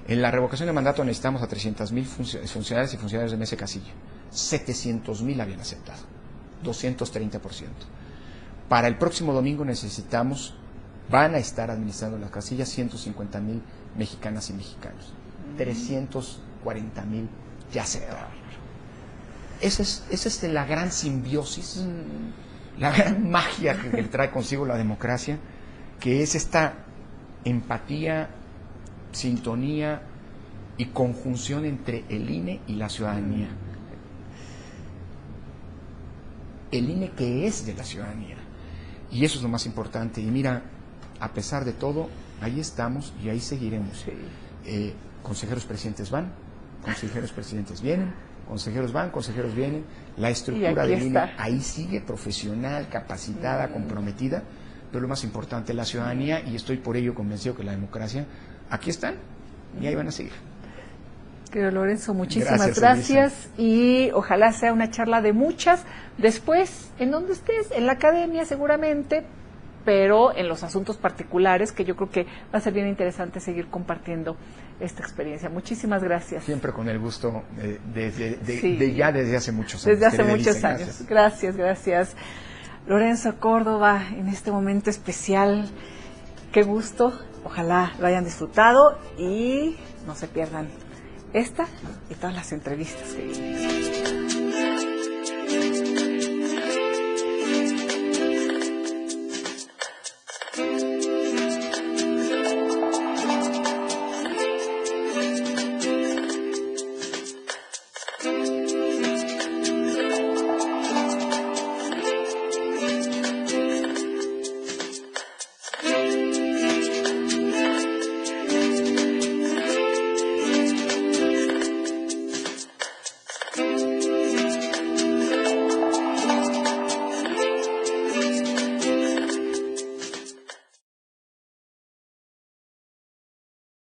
En la revocación de mandato necesitamos a 300,000 funcionarios y funcionarios de mesa de casilla. 700,000 habían aceptado, 230%. Para el próximo domingo van a estar administrando las casillas 150,000 mexicanas y mexicanos. 340,000 ya aceptaron. Esa es la gran simbiosis, la gran magia que trae consigo la democracia, que es esta empatía, sintonía y conjunción entre el INE y la ciudadanía. El INE que es de la ciudadanía. Y eso es lo más importante. Y mira, a pesar de todo, ahí estamos y ahí seguiremos. Consejeros presidentes van, consejeros presidentes vienen, consejeros van, consejeros vienen. La estructura del INE ahí sigue, profesional, capacitada, comprometida. Pero lo más importante, la ciudadanía, y estoy por ello convencido que la democracia, aquí están y ahí van a seguir. Querido Lorenzo, muchísimas gracias y ojalá sea una charla de muchas. Después, en donde estés, en la academia seguramente, pero en los asuntos particulares, que yo creo que va a ser bien interesante seguir compartiendo esta experiencia. Muchísimas gracias. Siempre con el gusto, desde hace muchos años. Desde hace muchos años. Gracias. Lorenzo Córdoba, en este momento especial, qué gusto, ojalá lo hayan disfrutado y no se pierdan esta y todas las entrevistas que vienen.